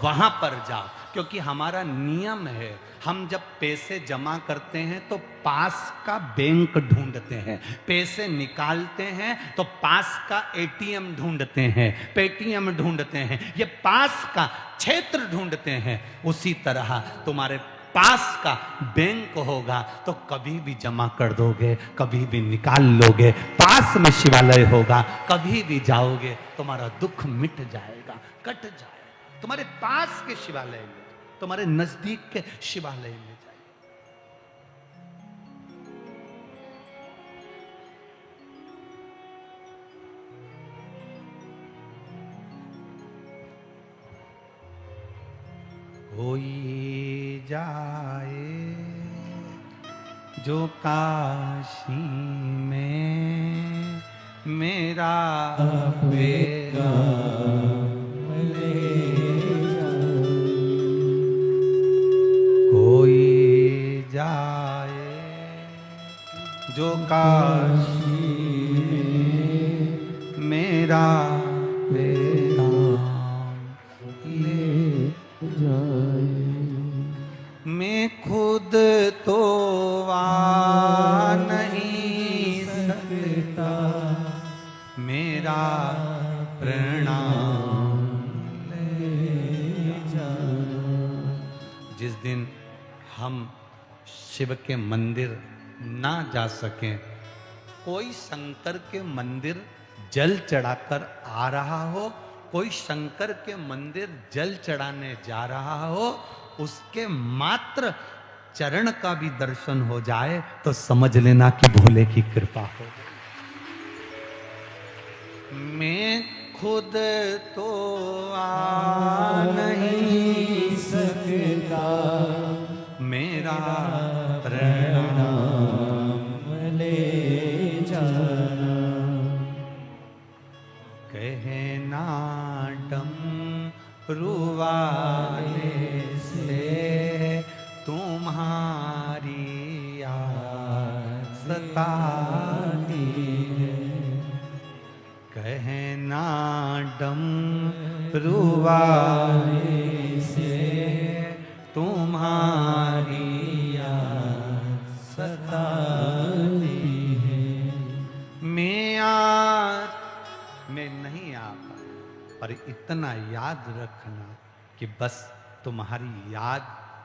वहां पर जाओ। क्योंकि हमारा नियम है, हम जब पैसे जमा करते हैं तो पास का बैंक ढूंढते हैं, पैसे निकालते हैं तो पास का एटीएम ढूंढते हैं, पेटीएम ढूंढते हैं, ये पास का क्षेत्र ढूंढते हैं। उसी तरह तुम्हारे पास का बैंक होगा तो कभी भी जमा कर दोगे, कभी भी निकाल लोगे। पास में शिवालय होगा, कभी भी जाओगे तुम्हारा दुख मिट जाएगा, कट जाएगा। तुम्हारे पास के शिवालय में, तुम्हारे नजदीक के शिवालय में जाइए। कोई जाए जो काशी में मेरा बेटा कोई जाए जो काशी में मेरा बेटा ले जाए। मैं खुद तो आ नहीं सकता, मेरा प्रणाम ले जाए। जिस दिन हम शिव के मंदिर ना जा सकें, कोई शंकर के मंदिर जल चढ़ाकर आ रहा हो, कोई शंकर के मंदिर जल चढ़ाने जा रहा हो, उसके मात्र चरण का भी दर्शन हो जाए तो समझ लेना कि भोले की कृपा हो। मैं खुद तो आ नहीं सकता, मेरा प्रणाम ले जाना। कहना डमरू वाले से तुम्हारी याद सताती है। कहना डमरू वाले से तुम्हारी याद सताती है। मैं नहीं आ पाया, पर इतना याद रखना कि बस तुम्हारी याद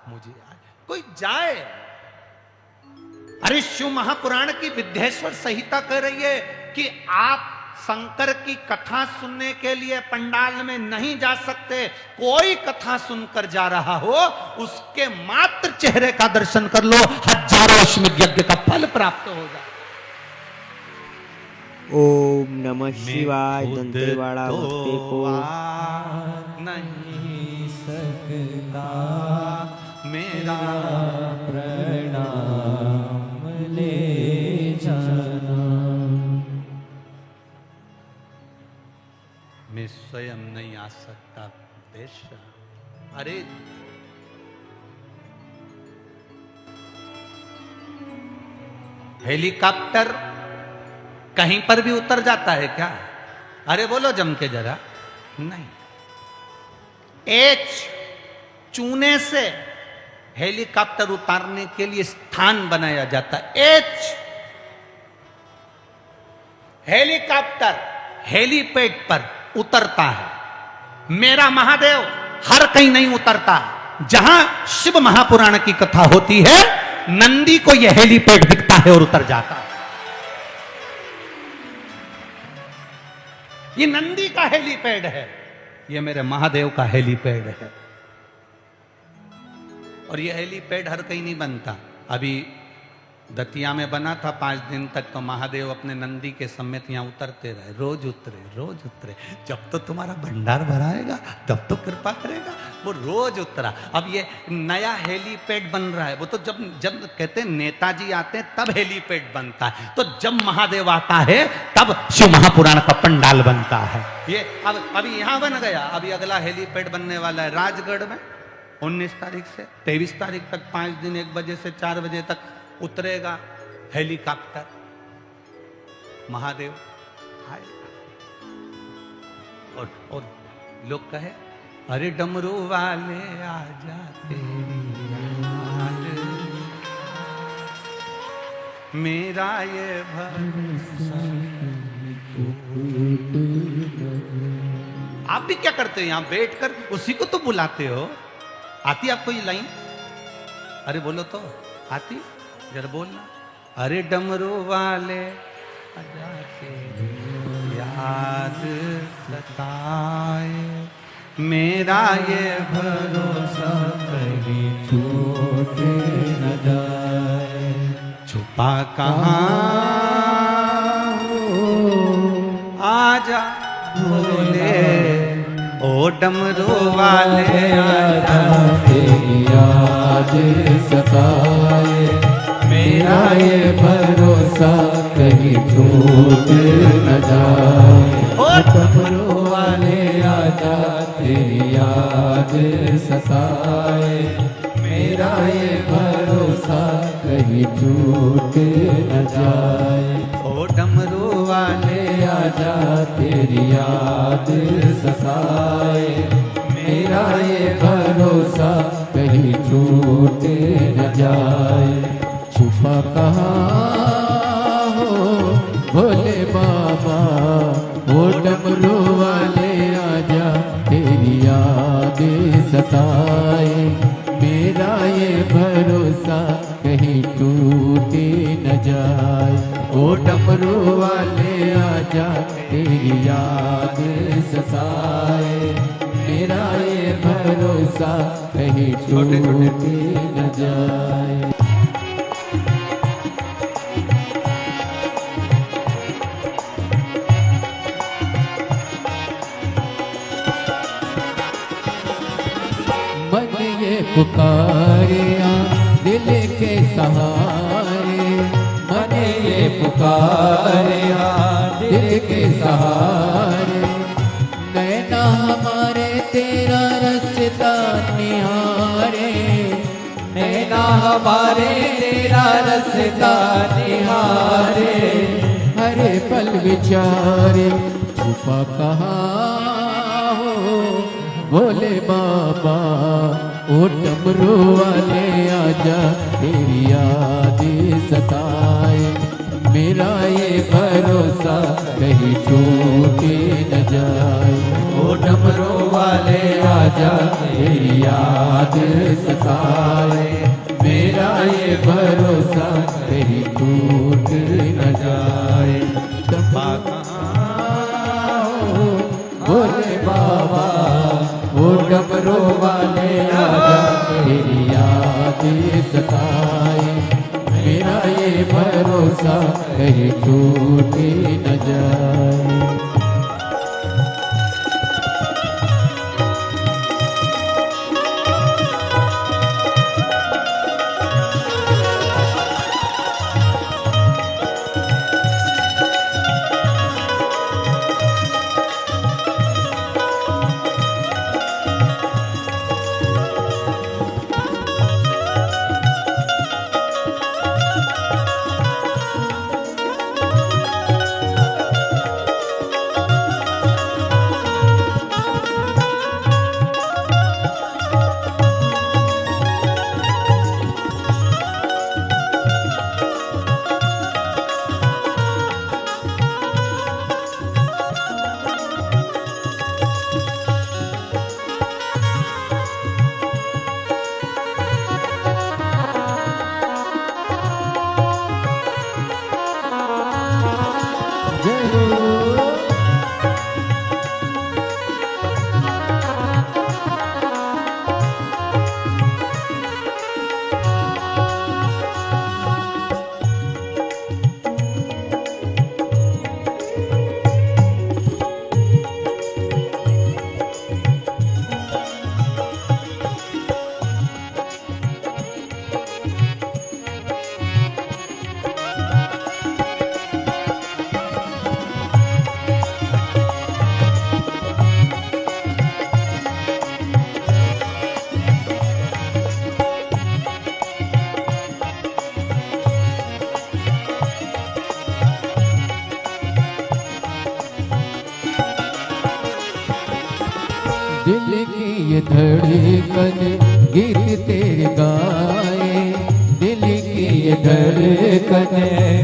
मुझे आए। कोई जाए, अरे शिव महापुराण की विद्येश्वर संहिता कह रही है कि आप शंकर की कथा सुनने के लिए पंडाल में नहीं जा सकते। कोई कथा सुनकर जा रहा हो, उसके मात्र चेहरे का दर्शन कर लो, हजारों अश्वमेध यज्ञ का फल प्राप्त हो जाए। ओम नमः शिवाय। दंतेवाड़ा भक्ति को नहीं सकता, मेरा प्रणाम ले जाना। मैं स्वयं नहीं आ सकता देश। अरे हेलीकॉप्टर कहीं पर भी उतर जाता है क्या? अरे बोलो जम के जरा। नहीं, चूने से हेलीकॉप्टर उतारने के लिए स्थान बनाया जाता है। हेलीकॉप्टर हेलीपैड पर उतरता है। मेरा महादेव हर कहीं नहीं उतरता। जहां शिव महापुराण की कथा होती है, नंदी को यह हेलीपैड दिखता है और उतर जाता है। ये नंदी का हेलीपैड है, ये मेरे महादेव का हेलीपैड है। और ये हेलीपैड हर कहीं नहीं बनता। अभी दतिया में बना था 5 दिन तक, तो महादेव अपने नंदी के समेत यहां उतरते रहे, रोज उतरे। जब तो तुम्हारा भंडार भराएगा तब तो कृपा करेगा। वो रोज उतरा। अब ये नया हेलीपैड बन रहा है। वो तो जब कहते हैं नेताजी आते हैं तब हेलीपैड बनता है, तो जब महादेव आता है तब शिव महापुराण का पंडाल बनता है। ये अब अभी यहां बन गया, अभी अगला हेलीपैड बनने वाला है राजगढ़ में 19 तारीख से 23 तारीख तक 5 दिन 1 बजे से 4 बजे तक उतरेगा हेलीकॉप्टर। महादेव आएगा और लोग कहे, अरे डमरू वाले आ जा तेरी याद, मेरा ये भरोसा। आप भी क्या करते हो? यहां बैठकर उसी को तो बुलाते हो। आती आपको ये लाइन? अरे बोलो तो, आती? जरा बोलना। अरे डमरू वाले आजा तेरी याद सताए, मेरा ये भरोसा कहीं छूट न जाए। छुपा कहाँ हो आजा भोले, ओ डमरू वाले आजा तेरी याद सताए, मेरा ये भरोसा कहीं छूट न जाए। ओ डमरू वाले आजा तेरी याद सताए, मेरा ये भरोसा कहीं छूट न जाए। ओ डमरू वाले आजा तेरी याद सताए, मेरा ये भरोसा कहीं छूट न जाए। छुपा कहाँ हो भोले बाबा, ओ डमरू वाले आजा तेरी याद सताए, मेरा ये भरोसा कहीं टूट न जाए। ओ डमरू वाले आजा तेरी याद सताए, मेरा ये भरोसा कहीं टूट न जाए। मन ये पुकारिया दिल के सहारे, मन ये पुकारिया दिल के सहारे, नैना हमारे तेरा रास्ता निहारे, नैना हमारे तेरा रास्ता निहारे, हरे पल विचारे छुपा कहाँ हो भोले बाबा, ओ डमरू वाले आजा तेरी याद सताए, मेरा ये भरोसा कहीं टूटे न जाए, ओ डमरू वाले आजा तेरी याद सताए, मेरा ये भरोसा कहीं टूट न जाए। डम्बा कहाँ हो भोले बाबा, ओ डमरू वाले आजा तेरी याद सताए, मेरा ये भरोसा कहीं टूट न जाए। दिल की ये धड़कन गीत तेरे गाए, दिल की ये धड़कन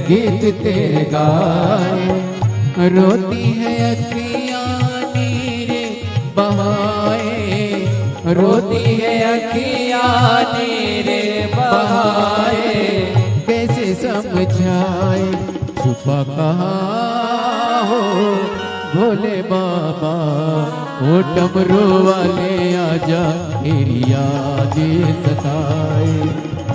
गीत तेरे गाए, रोती है अखियाँ नीरे बहाए, रोती है अखियाँ नीरे बहाए, कैसे समझाए छुपा कहाँ हो भोले बाबा, ओ डमरू वाले आजा तेरी याद सताए,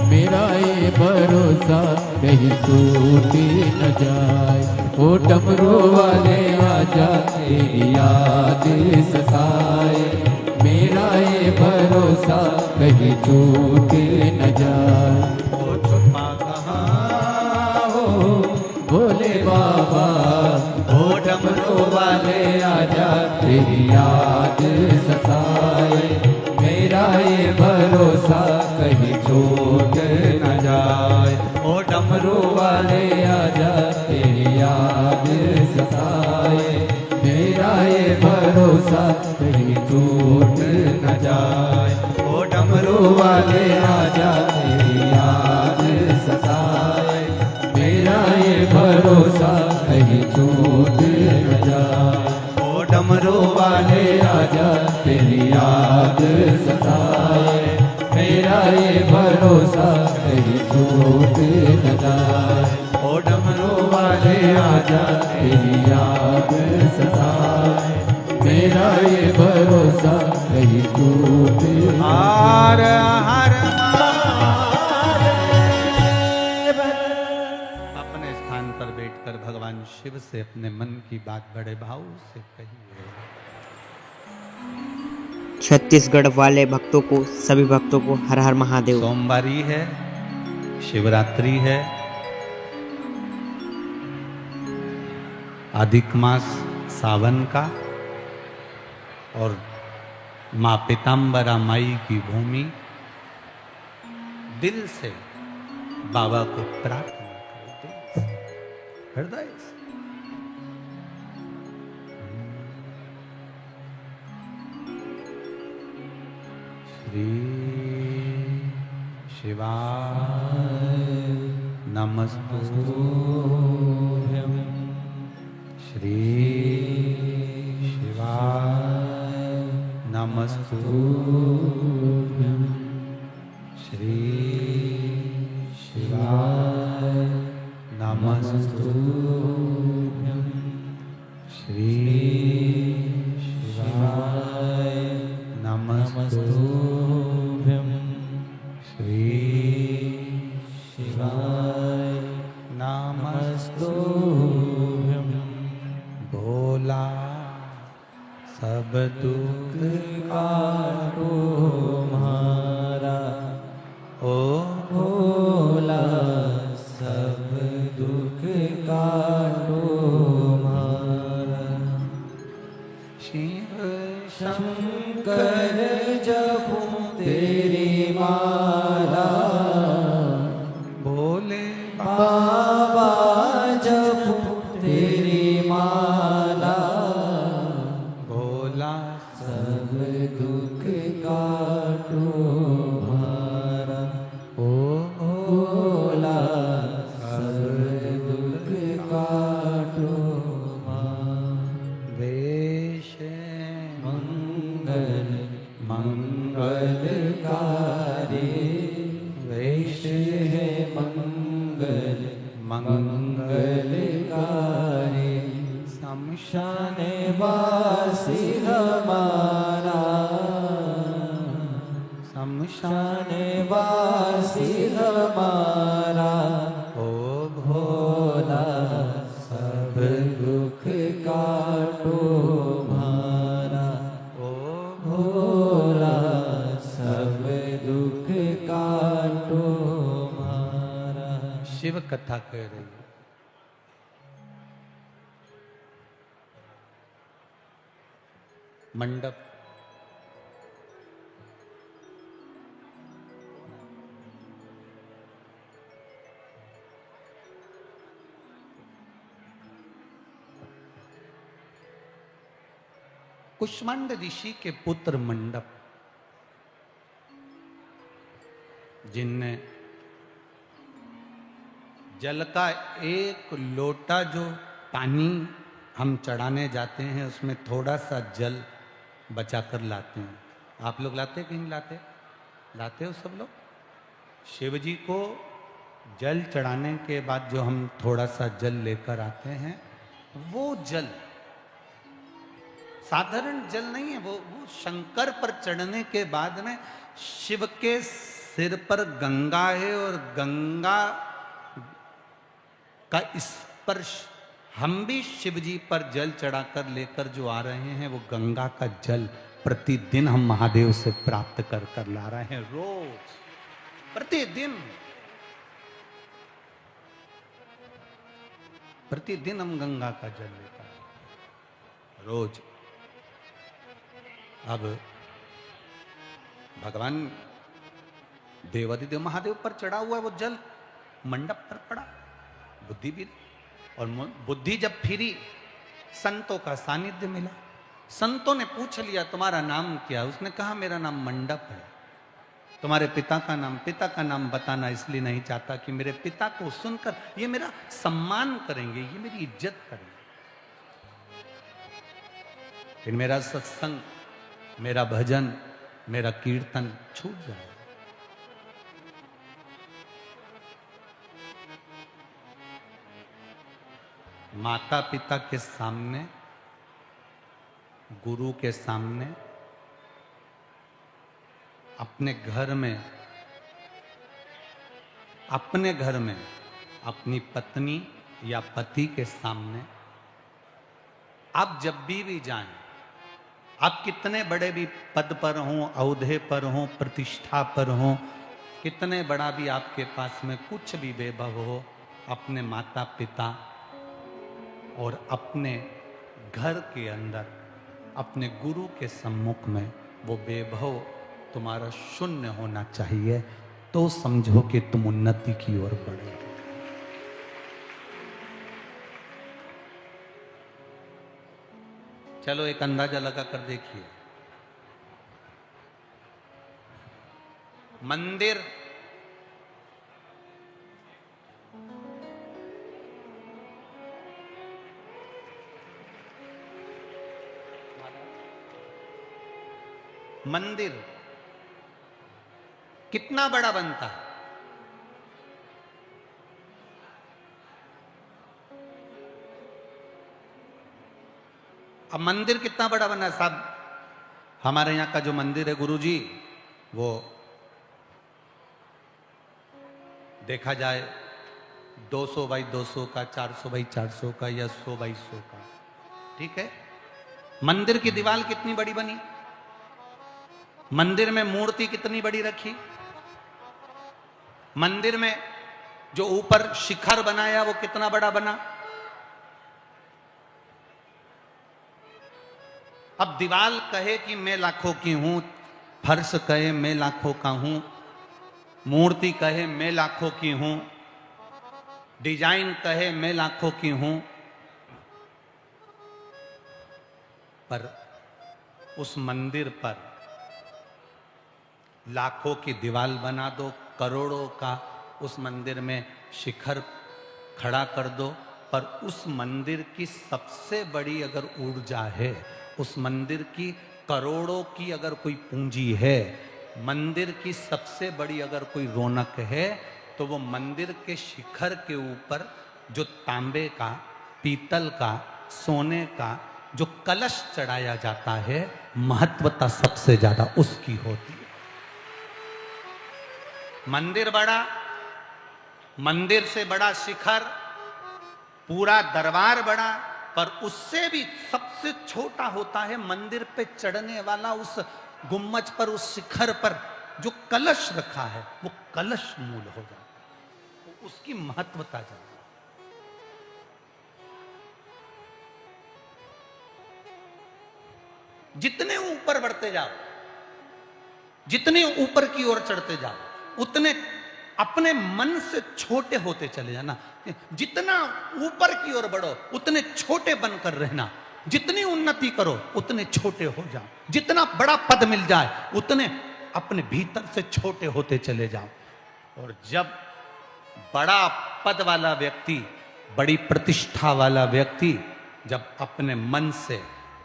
मेरा ये भरोसा कहीं टूट न जाए, ओ डमरू वाले आजा तेरी याद सताए, मेरा ये भरोसा कहीं टूट न जाए। ओ छुपा कहाँ हो भोले बाबा, ओ डमरू वाले आजा तेरी याद सताए, मेरा ये भरोसा कहीं छूट न जाए, ओ डमरू वाले आजा तेरी याद सताए, मेरा ये भरोसा कहीं छूट न जाए, ओ डमरू वाले आजा तेरी याद सताए, मेरा ये भरोसा कहीं छूट न जाए, ओ डमरू वाले आजा तेरी याद सताए, मेरा ये भरोसा कहीं छूट न जाए, ओ डमरू वाले आजा तेरी याद सताए, मेरा ये भरोसा कहीं टूटे। हर हर अपने स्थान पर बैठकर भगवान शिव से अपने मन की बात बड़े भाव से कहिए। छत्तीसगढ़ वाले भक्तों को, सभी भक्तों को हर हर महादेव। सोमवारी है, शिवरात्रि है, अधिक मास सावन का, और माँ पीताम्बरा माई की भूमि। दिल से बाबा को प्रार्थना करो, दिल से, हृदय से। श्री शिवाय नमस्तुभ्यं। श्री शिवाय नमस्तुभ्यं। श्री शिवाय नमस्तुभ्यं। श्री शिवाय नमस्तुभ्यं। श्री शिवाय नमस्तुभ्यं। भोला सब दुख काटो म्हारा, ओ भोला सब दुख काटो म्हारा। शिव शंकर जपूं तेरी माला, भोले बाबा जपूं तेरी माला। भोला सब दुख काटो म्हारा, ओ भोला सब दुख काटो म्हारा। वेश मंगल मंगलकारी, वेश है मंगल मंगलकारी। शमशान वासी हमारा, शमशान वासी हमारा। ओ भोला सब दुख काटो म्हारा, ओ भोला सब दुख काटो म्हारा। शिव कथा कह रही है। मंडप, कुष्मांड ऋषि के पुत्र मंडप, जिनने जल का एक लोटा जो पानी हम चढ़ाने जाते हैं उसमें थोड़ा सा जल बचाकर लाते हैं। आप लोग लाते कि नहीं लाते? लाते हो सब लोग? शिव जी को जल चढ़ाने के बाद जो हम थोड़ा सा जल लेकर आते हैं, वो जल साधारण जल नहीं है, वो शंकर पर चढ़ने के बाद में शिव के सिर पर गंगा है और गंगा का स्पर्श हम भी शिव जी पर जल चढ़ाकर लेकर जो आ रहे हैं, वो गंगा का जल प्रतिदिन हम महादेव से प्राप्त कर कर ला रहे हैं। रोज प्रतिदिन प्रतिदिन हम गंगा का जल लेकर रोज। अब भगवान देवादिदेव महादेव पर चढ़ा हुआ है वो जल, मंडप पर पड़ा, बुद्धि भी, और बुद्धि जब फिरी संतों का सानिध्य मिला। संतों ने पूछ लिया तुम्हारा नाम क्या? उसने कहा मेरा नाम मंडप है। तुम्हारे पिता का नाम बताना इसलिए नहीं चाहता कि मेरे पिता को सुनकर ये मेरा सम्मान करेंगे, ये मेरी इज्जत करेंगे, फिर मेरा सत्संग, मेरा भजन, मेरा कीर्तन छूट जाए। माता पिता के सामने गुरु के सामने, अपने घर में अपनी पत्नी या पति के सामने आप जब भी जाएं, आप कितने बड़े भी पद पर हों, औहदे पर हों, प्रतिष्ठा पर हों, कितने बड़ा भी आपके पास में कुछ भी वैभव हो, अपने माता पिता और अपने घर के अंदर अपने गुरु के सम्मुख में वो वैभव तुम्हारा शून्य होना चाहिए, तो समझो कि तुम उन्नति की ओर बढ़े। चलो एक अंदाजा लगा कर देखिए, मंदिर कितना बड़ा बनता है? अब मंदिर कितना बड़ा बना है साहब? हमारे यहां का जो मंदिर है गुरुजी, वो देखा जाए 200 बाई 200 का, 400 बाई 400 का या 100 बाई 100 का, ठीक है। मंदिर की दीवार कितनी बड़ी बनी, मंदिर में मूर्ति कितनी बड़ी रखी, मंदिर में जो ऊपर शिखर बनाया वो कितना बड़ा बना। अब दीवार कहे कि मैं लाखों की हूं, फर्श कहे मैं लाखों का हूं, मूर्ति कहे मैं लाखों की हूं, डिजाइन कहे मैं लाखों की हूं, पर उस मंदिर पर लाखों की दीवार बना दो, करोड़ों का उस मंदिर में शिखर खड़ा कर दो, पर उस मंदिर की सबसे बड़ी अगर ऊर्जा है, उस मंदिर की करोड़ों की अगर कोई पूंजी है, मंदिर की सबसे बड़ी अगर कोई रौनक है, तो वो मंदिर के शिखर के ऊपर जो तांबे का, पीतल का, सोने का जो कलश चढ़ाया जाता है, महत्वता सबसे ज्यादा उसकी होती है। मंदिर बड़ा, मंदिर से बड़ा शिखर, पूरा दरबार बड़ा, पर उससे भी सबसे छोटा होता है मंदिर पे चढ़ने वाला उस गुम्मज पर, उस शिखर पर जो कलश रखा है, वो कलश मूल हो जाता है, तो उसकी महत्वता जाती है। जितने ऊपर बढ़ते जाओ, जितने ऊपर की ओर चढ़ते जाओ, उतने अपने मन से छोटे होते चले जाना। जितना ऊपर की ओर बढ़ो उतने छोटे बनकर रहना, जितनी उन्नति करो उतने छोटे हो जाओ, जितना बड़ा पद मिल जाए उतने अपने भीतर से छोटे होते चले जाओ। और जब बड़ा पद वाला व्यक्ति, बड़ी प्रतिष्ठा वाला व्यक्ति जब अपने मन से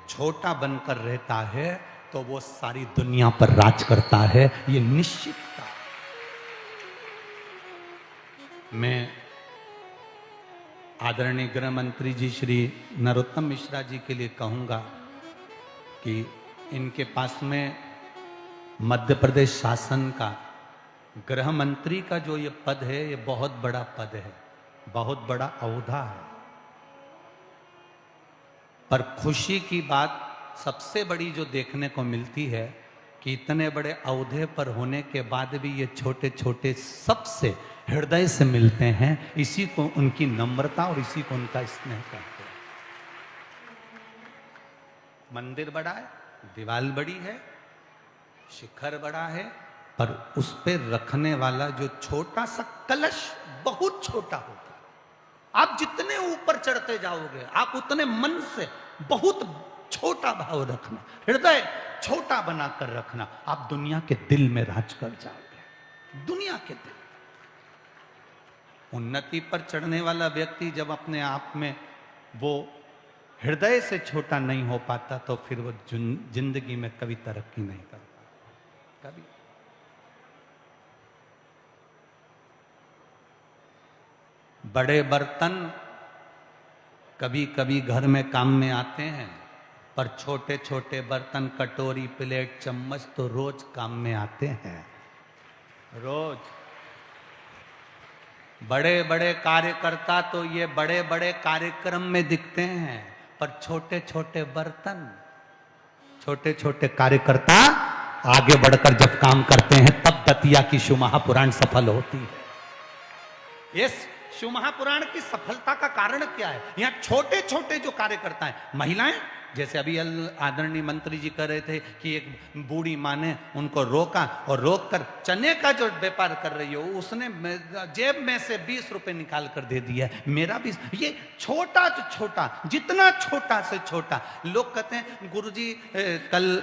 छोटा बनकर रहता है, तो वो सारी दुनिया पर राज करता है, ये निश्चित था। मैं आदरणीय गृह मंत्री जी श्री नरोत्तम मिश्रा जी के लिए कहूंगा कि इनके पास में मध्य प्रदेश शासन का गृह मंत्री का जो ये पद है, ये बहुत बड़ा पद है, बहुत बड़ा ओहदा है। पर खुशी की बात सबसे बड़ी जो देखने को मिलती है कि इतने बड़े ओहदे पर होने के बाद भी ये छोटे छोटे सबसे हृदय से मिलते हैं। इसी को उनकी नम्रता और इसी को उनका स्नेह कहते हैं। मंदिर बड़ा है, दीवार बड़ी है, शिखर बड़ा है, पर उस पर रखने वाला जो छोटा सा कलश बहुत छोटा होता है। आप जितने ऊपर चढ़ते जाओगे, आप उतने मन से बहुत छोटा भाव रखना, हृदय छोटा बनाकर रखना, आप दुनिया के दिल में राज कर जाओगे। दुनिया के दिल। उन्नति पर चढ़ने वाला व्यक्ति जब अपने आप में वो हृदय से छोटा नहीं हो पाता, तो फिर वो जिंदगी में कभी तरक्की नहीं कर पाता, कभी। बड़े बर्तन कभी कभी घर में काम में आते हैं, पर छोटे छोटे बर्तन, कटोरी, प्लेट, चम्मच तो रोज काम में आते हैं। रोज बड़े बड़े कार्यकर्ता तो ये बड़े बड़े कार्यक्रम में दिखते हैं, पर छोटे छोटे बर्तन, छोटे छोटे कार्यकर्ता आगे बढ़कर जब काम करते हैं तब दतिया की शिव महापुराण सफल होती है। इस शिव महापुराण की सफलता का कारण क्या है? यहां छोटे छोटे जो कार्यकर्ता हैं, महिलाएं, जैसे अभी आदरणीय मंत्री जी कह रहे थे कि एक बूढ़ी माँ ने उनको रोका और रोककर चने का जो व्यापार कर रही हो उसने जेब में से 20 रुपए निकाल कर दे दिया। मेरा भी ये छोटा जो छोटा, जितना छोटा से छोटा, लोग कहते हैं गुरुजी, कल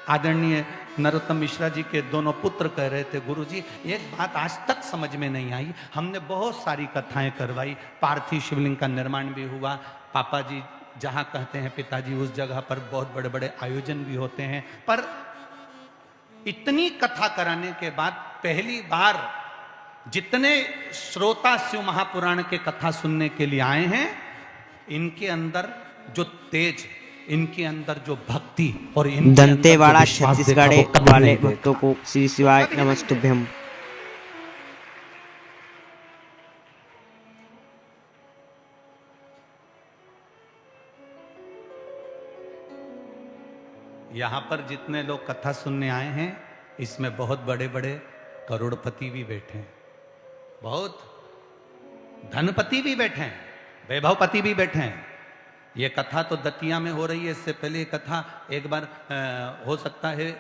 आदरणीय नरोत्तम मिश्रा जी के दोनों पुत्र कह रहे थे, गुरुजी एक बात आज तक समझ में नहीं आई, हमने बहुत सारी कथाएं करवाई, पार्थिव शिवलिंग का निर्माण भी हुआ, पापा जी जहां कहते हैं पिताजी उस जगह पर बहुत बड़े बड़े आयोजन भी होते हैं, पर इतनी कथा कराने के बाद पहली बार जितने श्रोता शिव महापुराण के कथा सुनने के लिए आए हैं, इनके अंदर जो तेज, इनके अंदर जो भक्ति और दंतेवाड़ा छत्तीसगढ़ वाले भक्तों को श्री शिवाय नमस्तुभ्यम। यहाँ पर जितने लोग कथा सुनने आए हैं, इसमें बहुत बड़े बड़े करोड़पति भी बैठे हैं, बहुत धनपति भी बैठे हैं, वैभवपति भी बैठे हैं। ये कथा तो दतिया में हो रही है, इससे पहले कथा एक बार हो सकता है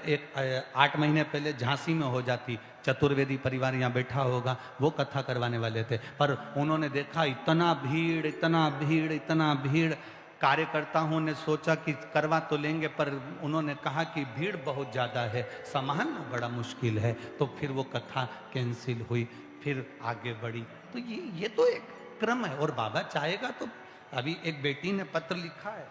8 महीने पहले झांसी में हो जाती, चतुर्वेदी परिवार यहाँ बैठा होगा, वो कथा करवाने वाले थे, पर उन्होंने देखा इतना भीड़, इतना भीड़, इतना भीड़। कार्यकर्ताओं ने सोचा कि करवा तो लेंगे, पर उन्होंने कहा कि भीड़ बहुत ज़्यादा है, संभालना बड़ा मुश्किल है, तो फिर वो कथा कैंसिल हुई, फिर आगे बढ़ी। तो ये तो एक क्रम है, और बाबा चाहेगा तो। अभी एक बेटी ने पत्र लिखा है,